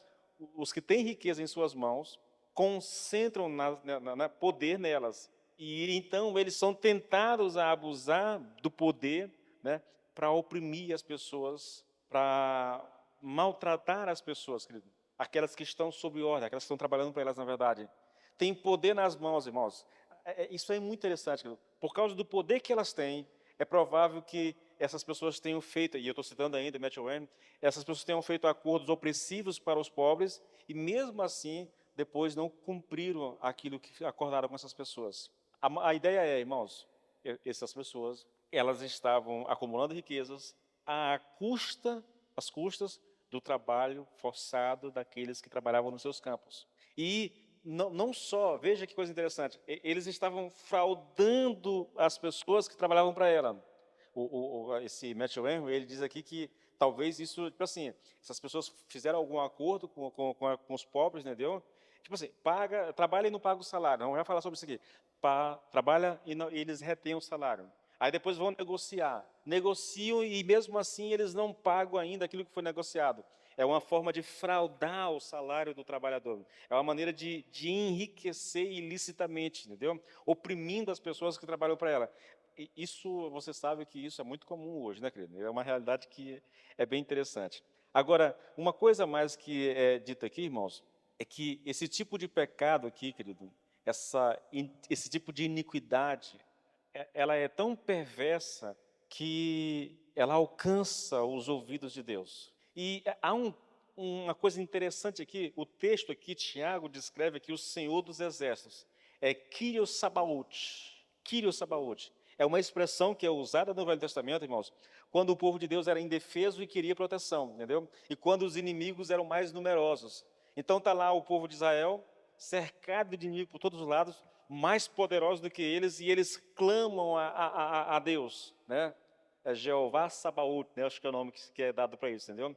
os que têm riqueza em suas mãos concentram poder nelas, e então eles são tentados a abusar do poder, né, para oprimir as pessoas, para maltratar as pessoas, querido. Aquelas que estão sob ordem, aquelas que estão trabalhando para elas, na verdade. Tem poder nas mãos, irmãos. Isso é muito interessante, querido. Por causa do poder que elas têm, é provável que essas pessoas tenham feito, e eu estou citando ainda Matthew Henry, essas pessoas tenham feito acordos opressivos para os pobres, e mesmo assim, depois não cumpriram aquilo que acordaram com essas pessoas. A ideia é, irmãos, essas pessoas, elas estavam acumulando riquezas às custas do trabalho forçado daqueles que trabalhavam nos seus campos. E não só, veja que coisa interessante, eles estavam fraudando as pessoas que trabalhavam para ela. Esse Matthew Henry, ele diz aqui que talvez isso, tipo assim, essas pessoas fizeram algum acordo com os pobres, entendeu? Tipo assim, trabalha e não paga o salário. Não vai falar sobre isso aqui. Trabalha e eles retêm o salário. Aí depois vão negociar. Negociam e mesmo assim eles não pagam ainda aquilo que foi negociado. É uma forma de fraudar o salário do trabalhador. É uma maneira de enriquecer ilicitamente, entendeu? Oprimindo as pessoas que trabalham para ela. Isso, você sabe que isso é muito comum hoje, né, querido? É uma realidade que é bem interessante. Agora, uma coisa mais que é dita aqui, irmãos, é que esse tipo de pecado aqui, querido, esse tipo de iniquidade, ela é tão perversa que ela alcança os ouvidos de Deus. E há uma coisa interessante aqui, o texto aqui, Tiago descreve aqui o Senhor dos Exércitos. É Kyrios Sabaoth. Kyrios Sabaoth. É uma expressão que é usada no Velho Testamento, irmãos, quando o povo de Deus era indefeso e queria proteção, entendeu? E quando os inimigos eram mais numerosos. Então está lá o povo de Israel, cercado de inimigos por todos os lados, mais poderosos do que eles, e eles clamam a Deus, né? É Jeová Sabaoth, né? Acho que é o nome que é dado para isso, entendeu?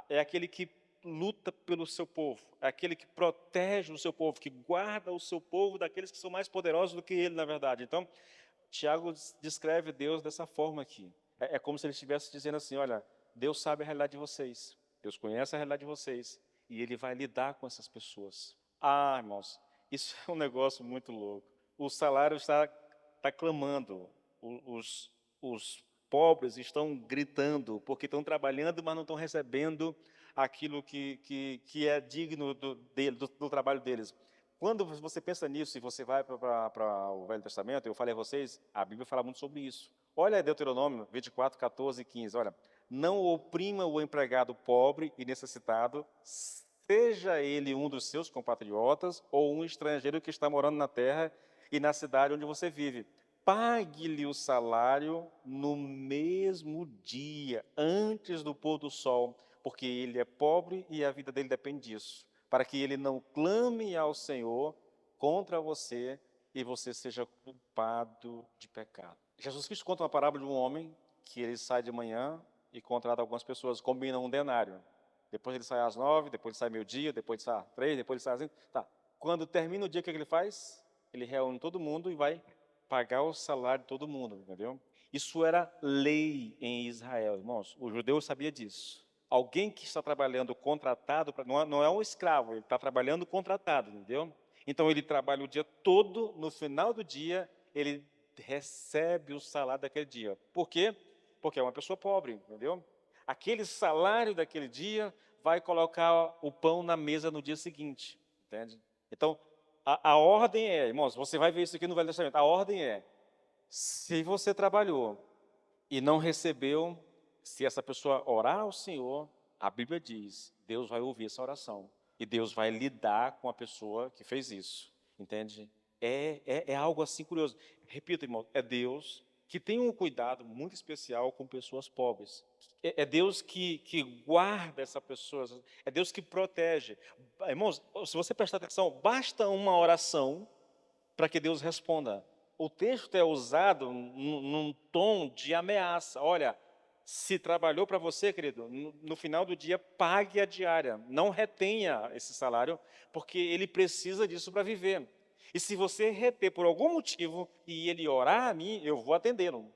É aquele que luta pelo seu povo, é aquele que protege o seu povo, que guarda o seu povo daqueles que são mais poderosos do que ele, na verdade. Então, Tiago descreve Deus dessa forma aqui. É como se ele estivesse dizendo assim, olha, Deus sabe a realidade de vocês, Deus conhece a realidade de vocês, e Ele vai lidar com essas pessoas. Irmãos, isso é um negócio muito louco. O salário está clamando, os pobres estão gritando, porque estão trabalhando, mas não estão recebendo aquilo que é digno do trabalho deles. Quando você pensa nisso e você vai para o Velho Testamento, eu falei a vocês, a Bíblia fala muito sobre isso. Olha Deuteronômio 24, 14 e 15, olha. Não oprima o empregado pobre e necessitado, seja ele um dos seus compatriotas ou um estrangeiro que está morando na terra e na cidade onde você vive. Pague-lhe o salário no mesmo dia, antes do pôr do sol, porque ele é pobre e a vida dele depende disso, para que ele não clame ao Senhor contra você e você seja culpado de pecado. Jesus Cristo conta uma parábola de um homem que ele sai de manhã e contrata algumas pessoas, combinam um denário. Depois ele sai às 9, depois ele sai meio-dia, depois ele sai às 3, depois ele sai às 5. Tá. Quando termina o dia, o que ele faz? Ele reúne todo mundo e vai pagar o salário de todo mundo, entendeu? Isso era lei em Israel, irmãos. O judeu sabia disso. Alguém que está trabalhando contratado, não é um escravo, ele está trabalhando contratado, entendeu? Então ele trabalha o dia todo, no final do dia, ele recebe o salário daquele dia. Por quê? Porque é uma pessoa pobre, entendeu? Aquele salário daquele dia vai colocar o pão na mesa no dia seguinte, entende? Então, a ordem é, irmãos, você vai ver isso aqui no Velho Testamento, a ordem é, se você trabalhou e não recebeu, se essa pessoa orar ao Senhor, a Bíblia diz, Deus vai ouvir essa oração. E Deus vai lidar com a pessoa que fez isso. Entende? É algo assim curioso. Repito, irmão, é Deus que tem um cuidado muito especial com pessoas pobres. É Deus que guarda essa pessoa, é Deus que protege. Irmãos, se você prestar atenção, basta uma oração para que Deus responda. O texto é usado num tom de ameaça. Olha, se trabalhou para você, querido, no final do dia, pague a diária. Não retenha esse salário, porque ele precisa disso para viver. E se você reter por algum motivo e ele orar a mim, eu vou atendê-lo.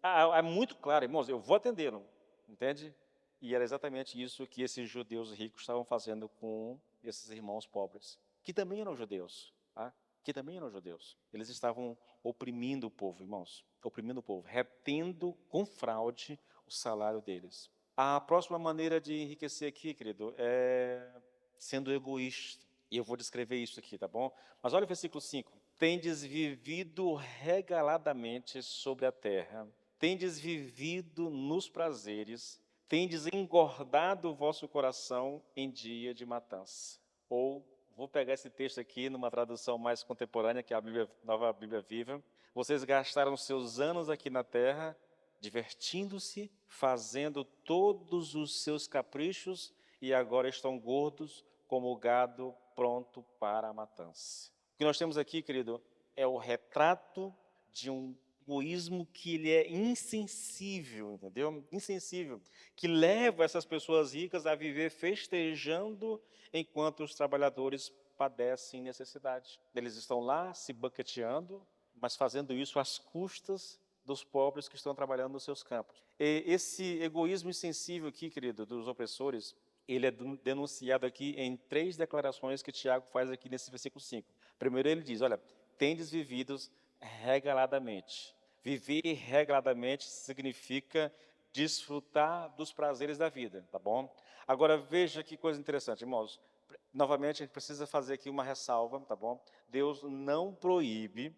É muito claro, irmãos, eu vou atendê-lo. Entende? E era exatamente isso que esses judeus ricos estavam fazendo com esses irmãos pobres, que também eram judeus. Tá? Que também eram judeus. Eles estavam oprimindo o povo, irmãos, oprimindo o povo, retendo com fraude o salário deles. A próxima maneira de enriquecer aqui, querido, é sendo egoísta. E eu vou descrever isso aqui, tá bom? Mas olha o versículo 5. Tendes vivido regaladamente sobre a terra, tendes vivido nos prazeres, tendes engordado o vosso coração em dia de matança. Ou vou pegar esse texto aqui numa tradução mais contemporânea, que é a Nova Bíblia Viva. Vocês gastaram seus anos aqui na terra, divertindo-se, fazendo todos os seus caprichos, e agora estão gordos como o gado pronto para a matança. O que nós temos aqui, querido, é o retrato de um egoísmo que ele é insensível, entendeu? Insensível, que leva essas pessoas ricas a viver festejando enquanto os trabalhadores padecem necessidade. Eles estão lá se banqueteando, mas fazendo isso às custas dos pobres que estão trabalhando nos seus campos. E esse egoísmo insensível aqui, querido, dos opressores, ele é denunciado aqui em 3 declarações que Tiago faz aqui nesse versículo 5. Primeiro ele diz, olha, tendes vividos regaladamente. Viver regaladamente significa desfrutar dos prazeres da vida, tá bom? Agora veja que coisa interessante, irmãos. Novamente a gente precisa fazer aqui uma ressalva, tá bom? Deus não proíbe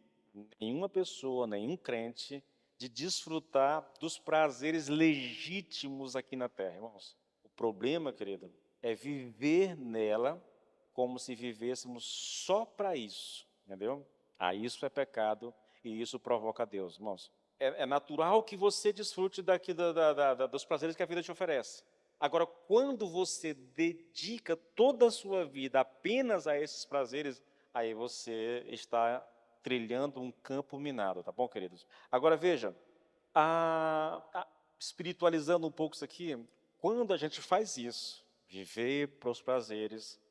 nenhuma pessoa, nenhum crente de desfrutar dos prazeres legítimos aqui na terra, irmãos. O problema, querido, é viver nela como se vivêssemos só para isso, entendeu? Isso é pecado e isso provoca Deus, irmãos. É natural que você desfrute dos prazeres que a vida te oferece. Agora, quando você dedica toda a sua vida apenas a esses prazeres, aí você está trilhando um campo minado, tá bom, queridos? Agora, veja, espiritualizando um pouco isso aqui, quando a gente faz isso, viver para os prazeres,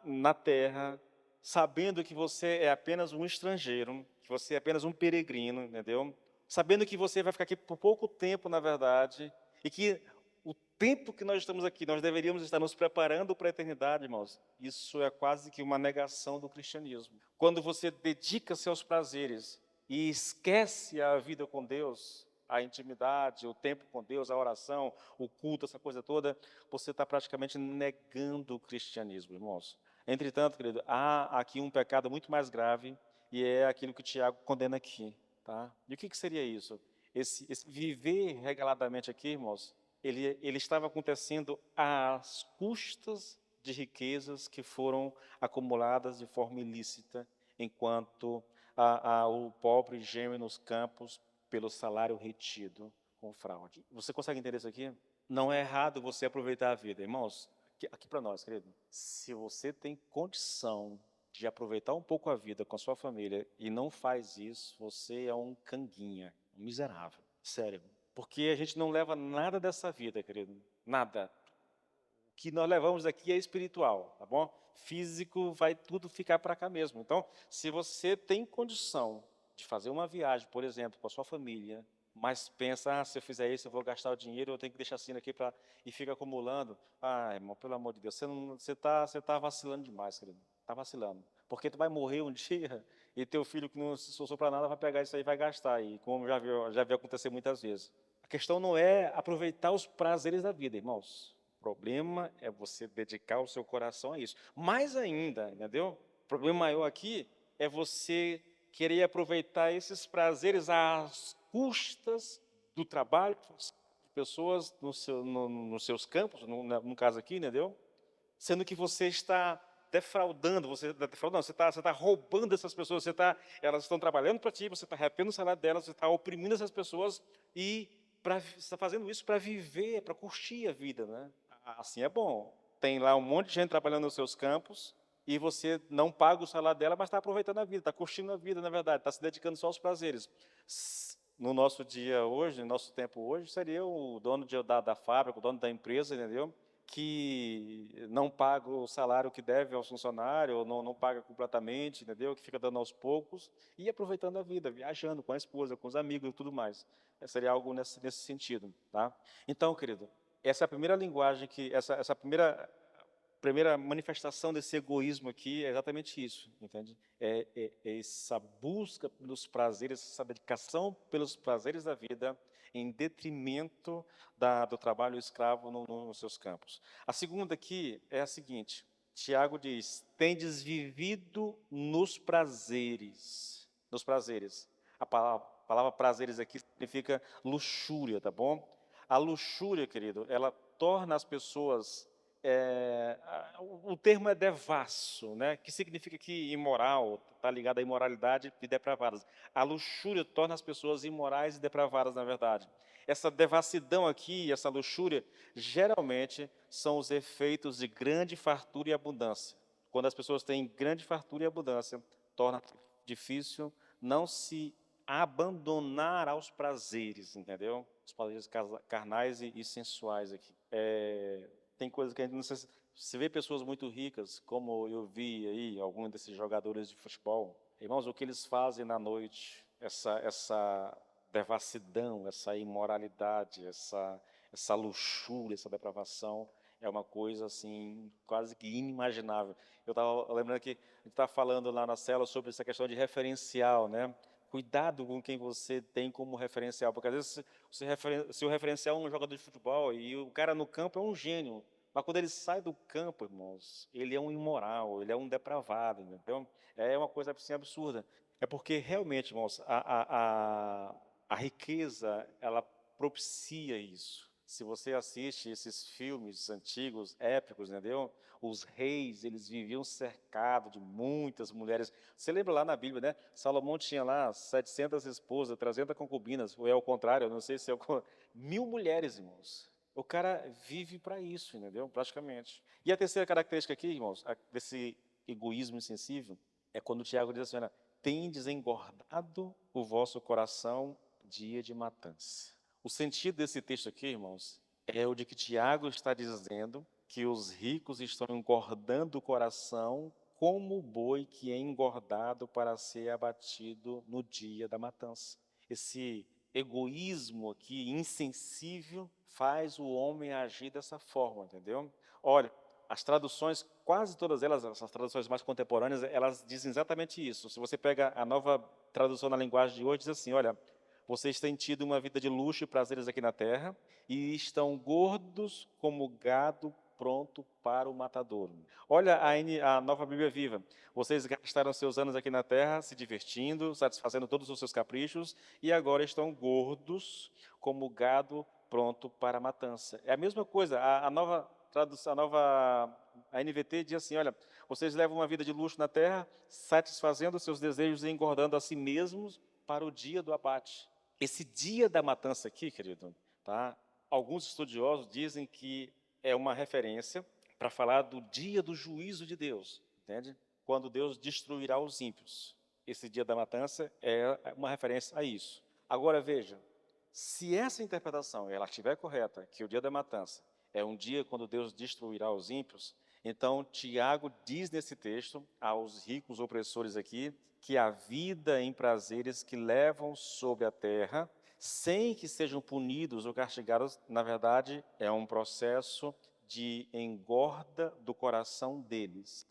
na terra, sabendo que você é apenas um estrangeiro, que você é apenas um peregrino, entendeu? Sabendo que você vai ficar aqui por pouco tempo, na verdade, e que o tempo que nós estamos aqui, nós deveríamos estar nos preparando para a eternidade, irmãos. Isso é quase que uma negação do cristianismo. Quando você dedica-se aos prazeres e esquece a vida com Deus, a intimidade, o tempo com Deus, a oração, o culto, essa coisa toda, você está praticamente negando o cristianismo, irmãos. Entretanto, querido, há aqui um pecado muito mais grave e é aquilo que Tiago condena aqui, tá? E o que seria isso? Esse viver regaladamente aqui, irmãos, ele estava acontecendo às custas de riquezas que foram acumuladas de forma ilícita, enquanto o pobre geme nos campos pelo salário retido com fraude. Você consegue entender isso aqui? Não é errado você aproveitar a vida, irmãos. Aqui para nós, querido. Se você tem condição de aproveitar um pouco a vida com a sua família e não faz isso, você é um canguinha, um miserável. Sério. Porque a gente não leva nada dessa vida, querido. Nada. O que nós levamos aqui é espiritual, tá bom? Físico vai tudo ficar para cá mesmo. Então, se você tem condição de fazer uma viagem, por exemplo, com a sua família, mas pensa, se eu fizer isso, eu vou gastar o dinheiro, eu tenho que deixar assim aqui e fica acumulando. Ah, irmão, pelo amor de Deus, você tá vacilando demais, querido. Está vacilando. Porque tu vai morrer um dia e teu filho que não se esforçou para nada vai pegar isso aí e vai gastar. E como já viu acontecer muitas vezes. A questão não é aproveitar os prazeres da vida, irmãos. O problema é você dedicar o seu coração a isso. Mais ainda, entendeu? O problema maior aqui é você querer aproveitar esses prazeres às custas do trabalho de pessoas nos seus campos, no caso aqui, entendeu? Sendo que você está defraudando, você está roubando essas pessoas, elas estão trabalhando para ti, você está retendo o salário delas, você está oprimindo essas pessoas e você está fazendo isso para viver, para curtir a vida, né? Assim é bom. Tem lá um monte de gente trabalhando nos seus campos e você não paga o salário dela, mas está aproveitando a vida, está curtindo a vida, na verdade, está se dedicando só aos prazeres. No nosso dia hoje, no nosso tempo hoje, seria o dono da fábrica, o dono da empresa, entendeu? Que não paga o salário que deve ao funcionário, ou não paga completamente, entendeu? Que fica dando aos poucos e aproveitando a vida, viajando com a esposa, com os amigos e tudo mais. Seria algo nesse sentido, tá? Então, querido, essa é a primeira linguagem essa primeira manifestação desse egoísmo aqui é exatamente isso, entende? É essa busca pelos prazeres, essa dedicação pelos prazeres da vida, em detrimento do trabalho escravo nos seus campos. A segunda aqui é a seguinte: Tiago diz: tendes vivido nos prazeres. Nos prazeres. A palavra prazeres aqui significa luxúria, tá bom? A luxúria, querido, ela torna as pessoas o termo é devasso, né? Que significa que imoral, está ligado à imoralidade e depravadas. A luxúria torna as pessoas imorais e depravadas, na verdade. Essa devassidão aqui, essa luxúria, geralmente são os efeitos de grande fartura e abundância. Quando as pessoas têm grande fartura e abundância, torna difícil não se abandonar aos prazeres, entendeu? Os prazeres carnais e sensuais aqui. Tem coisas que a gente não sei se vê pessoas muito ricas, como eu vi aí, alguns desses jogadores de futebol. Irmãos, o que eles fazem na noite, essa devassidão, essa imoralidade, essa luxúria, essa depravação, é uma coisa assim, quase que inimaginável. Eu estava lembrando que a gente está falando lá na célula sobre essa questão de referencial, né? Cuidado com quem você tem como referencial, porque às vezes se o referencial é um jogador de futebol e o cara no campo é um gênio, mas quando ele sai do campo, irmãos, ele é um imoral, ele é um depravado, entendeu? É uma coisa assim absurda. É porque realmente, irmãos, a riqueza, ela propicia isso. Se você assiste esses filmes antigos, épicos, entendeu? Os reis, eles viviam cercados de muitas mulheres. Você lembra lá na Bíblia, né? Salomão tinha lá 700 esposas, 300 concubinas, ou é o contrário, eu não sei se é 1000 mulheres, irmãos. O cara vive para isso, entendeu? Praticamente. E a terceira característica aqui, irmãos, desse egoísmo insensível, é quando o Tiago diz assim, olha, tendes engordado o vosso coração dia de matança. O sentido desse texto aqui, irmãos, é o de que Tiago está dizendo que os ricos estão engordando o coração como o boi que é engordado para ser abatido no dia da matança. Esse egoísmo aqui, insensível, faz o homem agir dessa forma, entendeu? Olha, as traduções, quase todas elas, essas traduções mais contemporâneas, elas dizem exatamente isso. Se você pega a nova tradução na linguagem de hoje, diz assim, olha, vocês têm tido uma vida de luxo e prazeres aqui na terra e estão gordos como gado pronto para o matadouro. Olha a nova Bíblia Viva. Vocês gastaram seus anos aqui na terra se divertindo, satisfazendo todos os seus caprichos e agora estão gordos como gado pronto para a matança. É a mesma coisa. A nova tradução, a NVT diz assim, olha, vocês levam uma vida de luxo na terra, satisfazendo seus desejos e engordando a si mesmos para o dia do abate. Esse dia da matança aqui, querido, tá? Alguns estudiosos dizem que é uma referência para falar do dia do juízo de Deus, entende? Quando Deus destruirá os ímpios. Esse dia da matança é uma referência a isso. Agora veja, se essa interpretação ela estiver correta, que o dia da matança é um dia quando Deus destruirá os ímpios, Então, Tiago diz nesse texto aos ricos opressores aqui que a vida em prazeres que levam sobre a terra, sem que sejam punidos ou castigados, na verdade, é um processo de engorda do coração deles.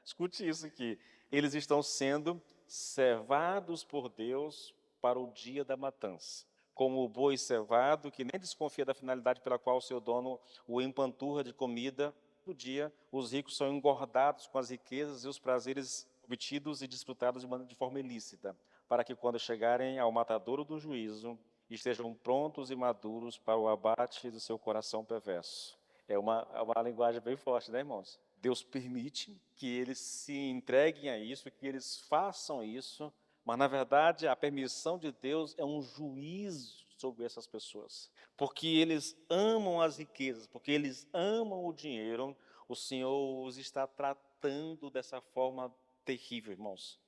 Escute isso aqui. Eles estão sendo cevados por Deus para o dia da matança. Como o boi cevado, que nem desconfia da finalidade pela qual o seu dono o empanturra de comida, no dia os ricos são engordados com as riquezas e os prazeres obtidos e desfrutados de forma ilícita, para que quando chegarem ao matadouro do juízo, estejam prontos e maduros para o abate do seu coração perverso. É uma linguagem bem forte, né, irmãos? Deus permite que eles se entreguem a isso, que eles façam isso, mas na verdade a permissão de Deus é um juízo sobre essas pessoas, porque eles amam as riquezas, porque eles amam o dinheiro. O Senhor os está tratando dessa forma terrível, irmãos.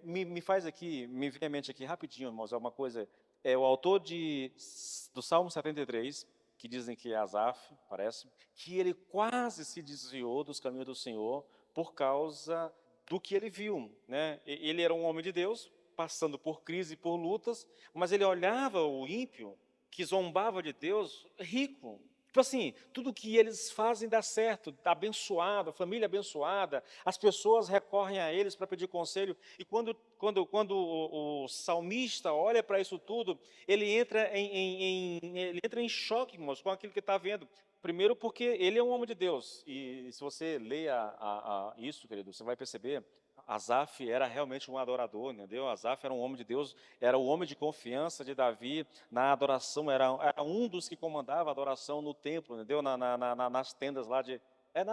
Me faz aqui, me vem à mente aqui rapidinho, irmãos, é uma coisa. O autor do Salmo 73, que dizem que é Asaf, parece, que ele quase se desviou dos caminhos do Senhor por causa do que ele viu, né? Ele era um homem de Deus, passando por crise e por lutas, mas ele olhava o ímpio, que zombava de Deus, rico. Tipo assim, tudo que eles fazem dá certo, tá abençoado, a família abençoada, as pessoas recorrem a eles para pedir conselho. E quando o salmista olha para isso tudo, ele entra em choque, irmãos, com aquilo que está vendo. Primeiro porque ele é um homem de Deus, e se você lê isso, querido, você vai perceber, Asaf era realmente um adorador, entendeu? Asaf era um homem de Deus, era o homem de confiança de Davi na adoração, era um dos que comandava a adoração no templo, entendeu? Nas tendas lá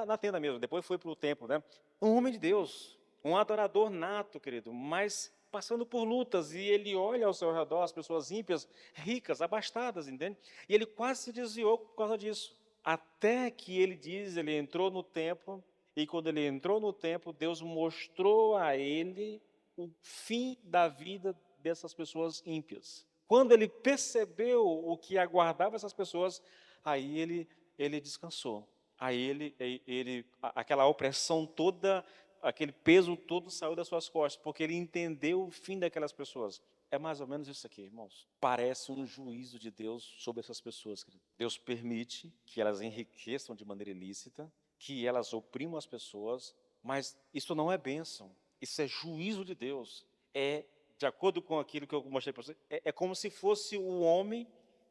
na tenda mesmo, depois foi para o templo, né? Um homem de Deus, um adorador nato, querido, mas passando por lutas, e ele olha ao seu redor as pessoas ímpias, ricas, abastadas, entende? E ele quase se desviou por causa disso. Até que ele entrou no templo, e quando ele entrou no templo, Deus mostrou a ele o fim da vida dessas pessoas ímpias. Quando ele percebeu o que aguardava essas pessoas, aí ele descansou. Aí aquela opressão toda, aquele peso todo saiu das suas costas, porque ele entendeu o fim daquelas pessoas. É mais ou menos isso aqui, irmãos. Parece um juízo de Deus sobre essas pessoas. Deus permite que elas enriqueçam de maneira ilícita, que elas oprimam as pessoas, mas isso não é bênção, isso é juízo de Deus. De acordo com aquilo que eu mostrei para você, é como se fosse o homem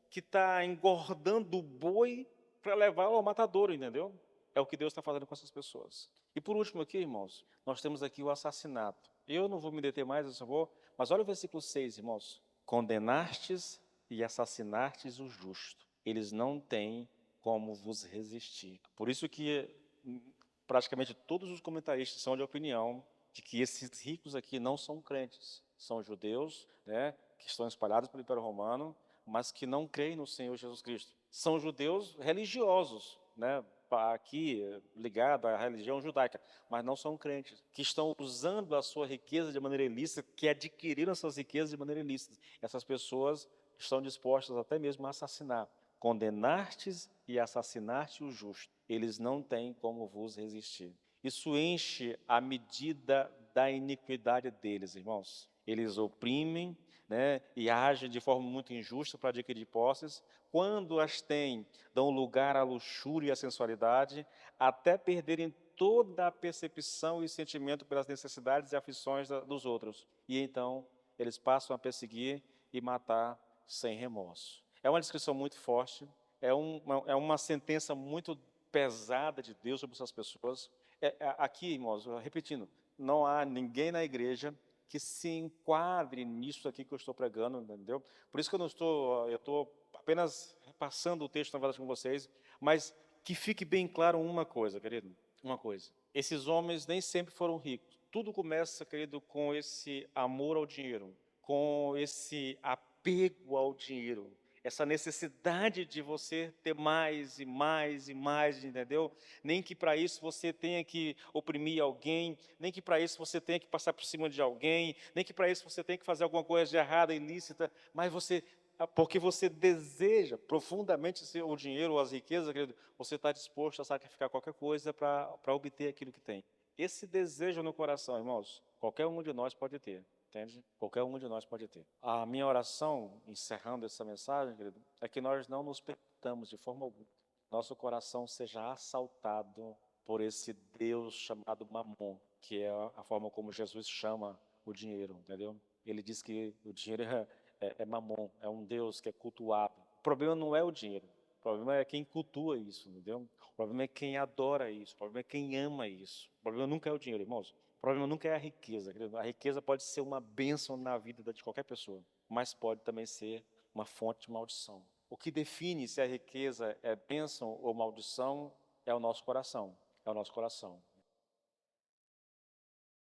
que está engordando o boi para levar ao matadouro, entendeu? É o que Deus está fazendo com essas pessoas. E por último aqui, irmãos, nós temos aqui o assassinato. Eu não vou me deter mais, eu só vou, mas olha o versículo 6, irmãos. Condenastes e assassinastes o justo. Eles não têm como vos resistir. Por isso que praticamente todos os comentaristas são de opinião de que esses ricos aqui não são crentes, são judeus, né, que estão espalhados pelo Império Romano, mas que não creem no Senhor Jesus Cristo. São judeus religiosos, né, aqui ligado à religião judaica, mas não são crentes, que estão usando a sua riqueza de maneira ilícita, que adquiriram essas riquezas de maneira ilícita. Essas pessoas estão dispostas até mesmo a assassinar. Condenastes e assassinaste o justo, eles não têm como vos resistir. Isso enche a medida da iniquidade deles, irmãos. Eles oprimem, né, e agem de forma muito injusta para adquirir posses. Quando as têm, dão lugar à luxúria e à sensualidade, até perderem toda a percepção e sentimento pelas necessidades e aflições dos outros. E então eles passam a perseguir e matar sem remorso. É uma descrição muito forte, é uma sentença muito pesada de Deus sobre essas pessoas. Aqui, irmãos, repetindo, não há ninguém na igreja que se enquadre nisso aqui que eu estou pregando, entendeu? Por isso que eu estou apenas passando o texto, na verdade, com vocês, mas que fique bem claro uma coisa, querido, uma coisa. Esses homens nem sempre foram ricos. Tudo começa, querido, com esse amor ao dinheiro, com esse apego ao dinheiro, essa necessidade de você ter mais e mais e mais, entendeu? Nem que para isso você tenha que oprimir alguém, nem que para isso você tenha que passar por cima de alguém, nem que para isso você tenha que fazer alguma coisa de errada, ilícita, mas você porque você deseja profundamente o dinheiro ou as riquezas, querido, você está disposto a sacrificar qualquer coisa para obter aquilo que tem. Esse desejo no coração, irmãos, qualquer um de nós pode ter, entende? Qualquer um de nós pode ter. A minha oração, encerrando essa mensagem, querido, é que nós não nos permitamos de forma alguma. Nosso coração seja assaltado por esse Deus chamado Mamon, que é a forma como Jesus chama o dinheiro, entendeu? Ele diz que o dinheiro é Mamon, é um Deus que é cultuado. O problema não é o dinheiro, o problema é quem cultua isso, entendeu? O problema é quem adora isso, o problema é quem ama isso. O problema nunca é o dinheiro, irmãos. O problema nunca é a riqueza, querido. A riqueza pode ser uma bênção na vida de qualquer pessoa, mas pode também ser uma fonte de maldição. O que define se a riqueza é bênção ou maldição é o nosso coração. É o nosso coração.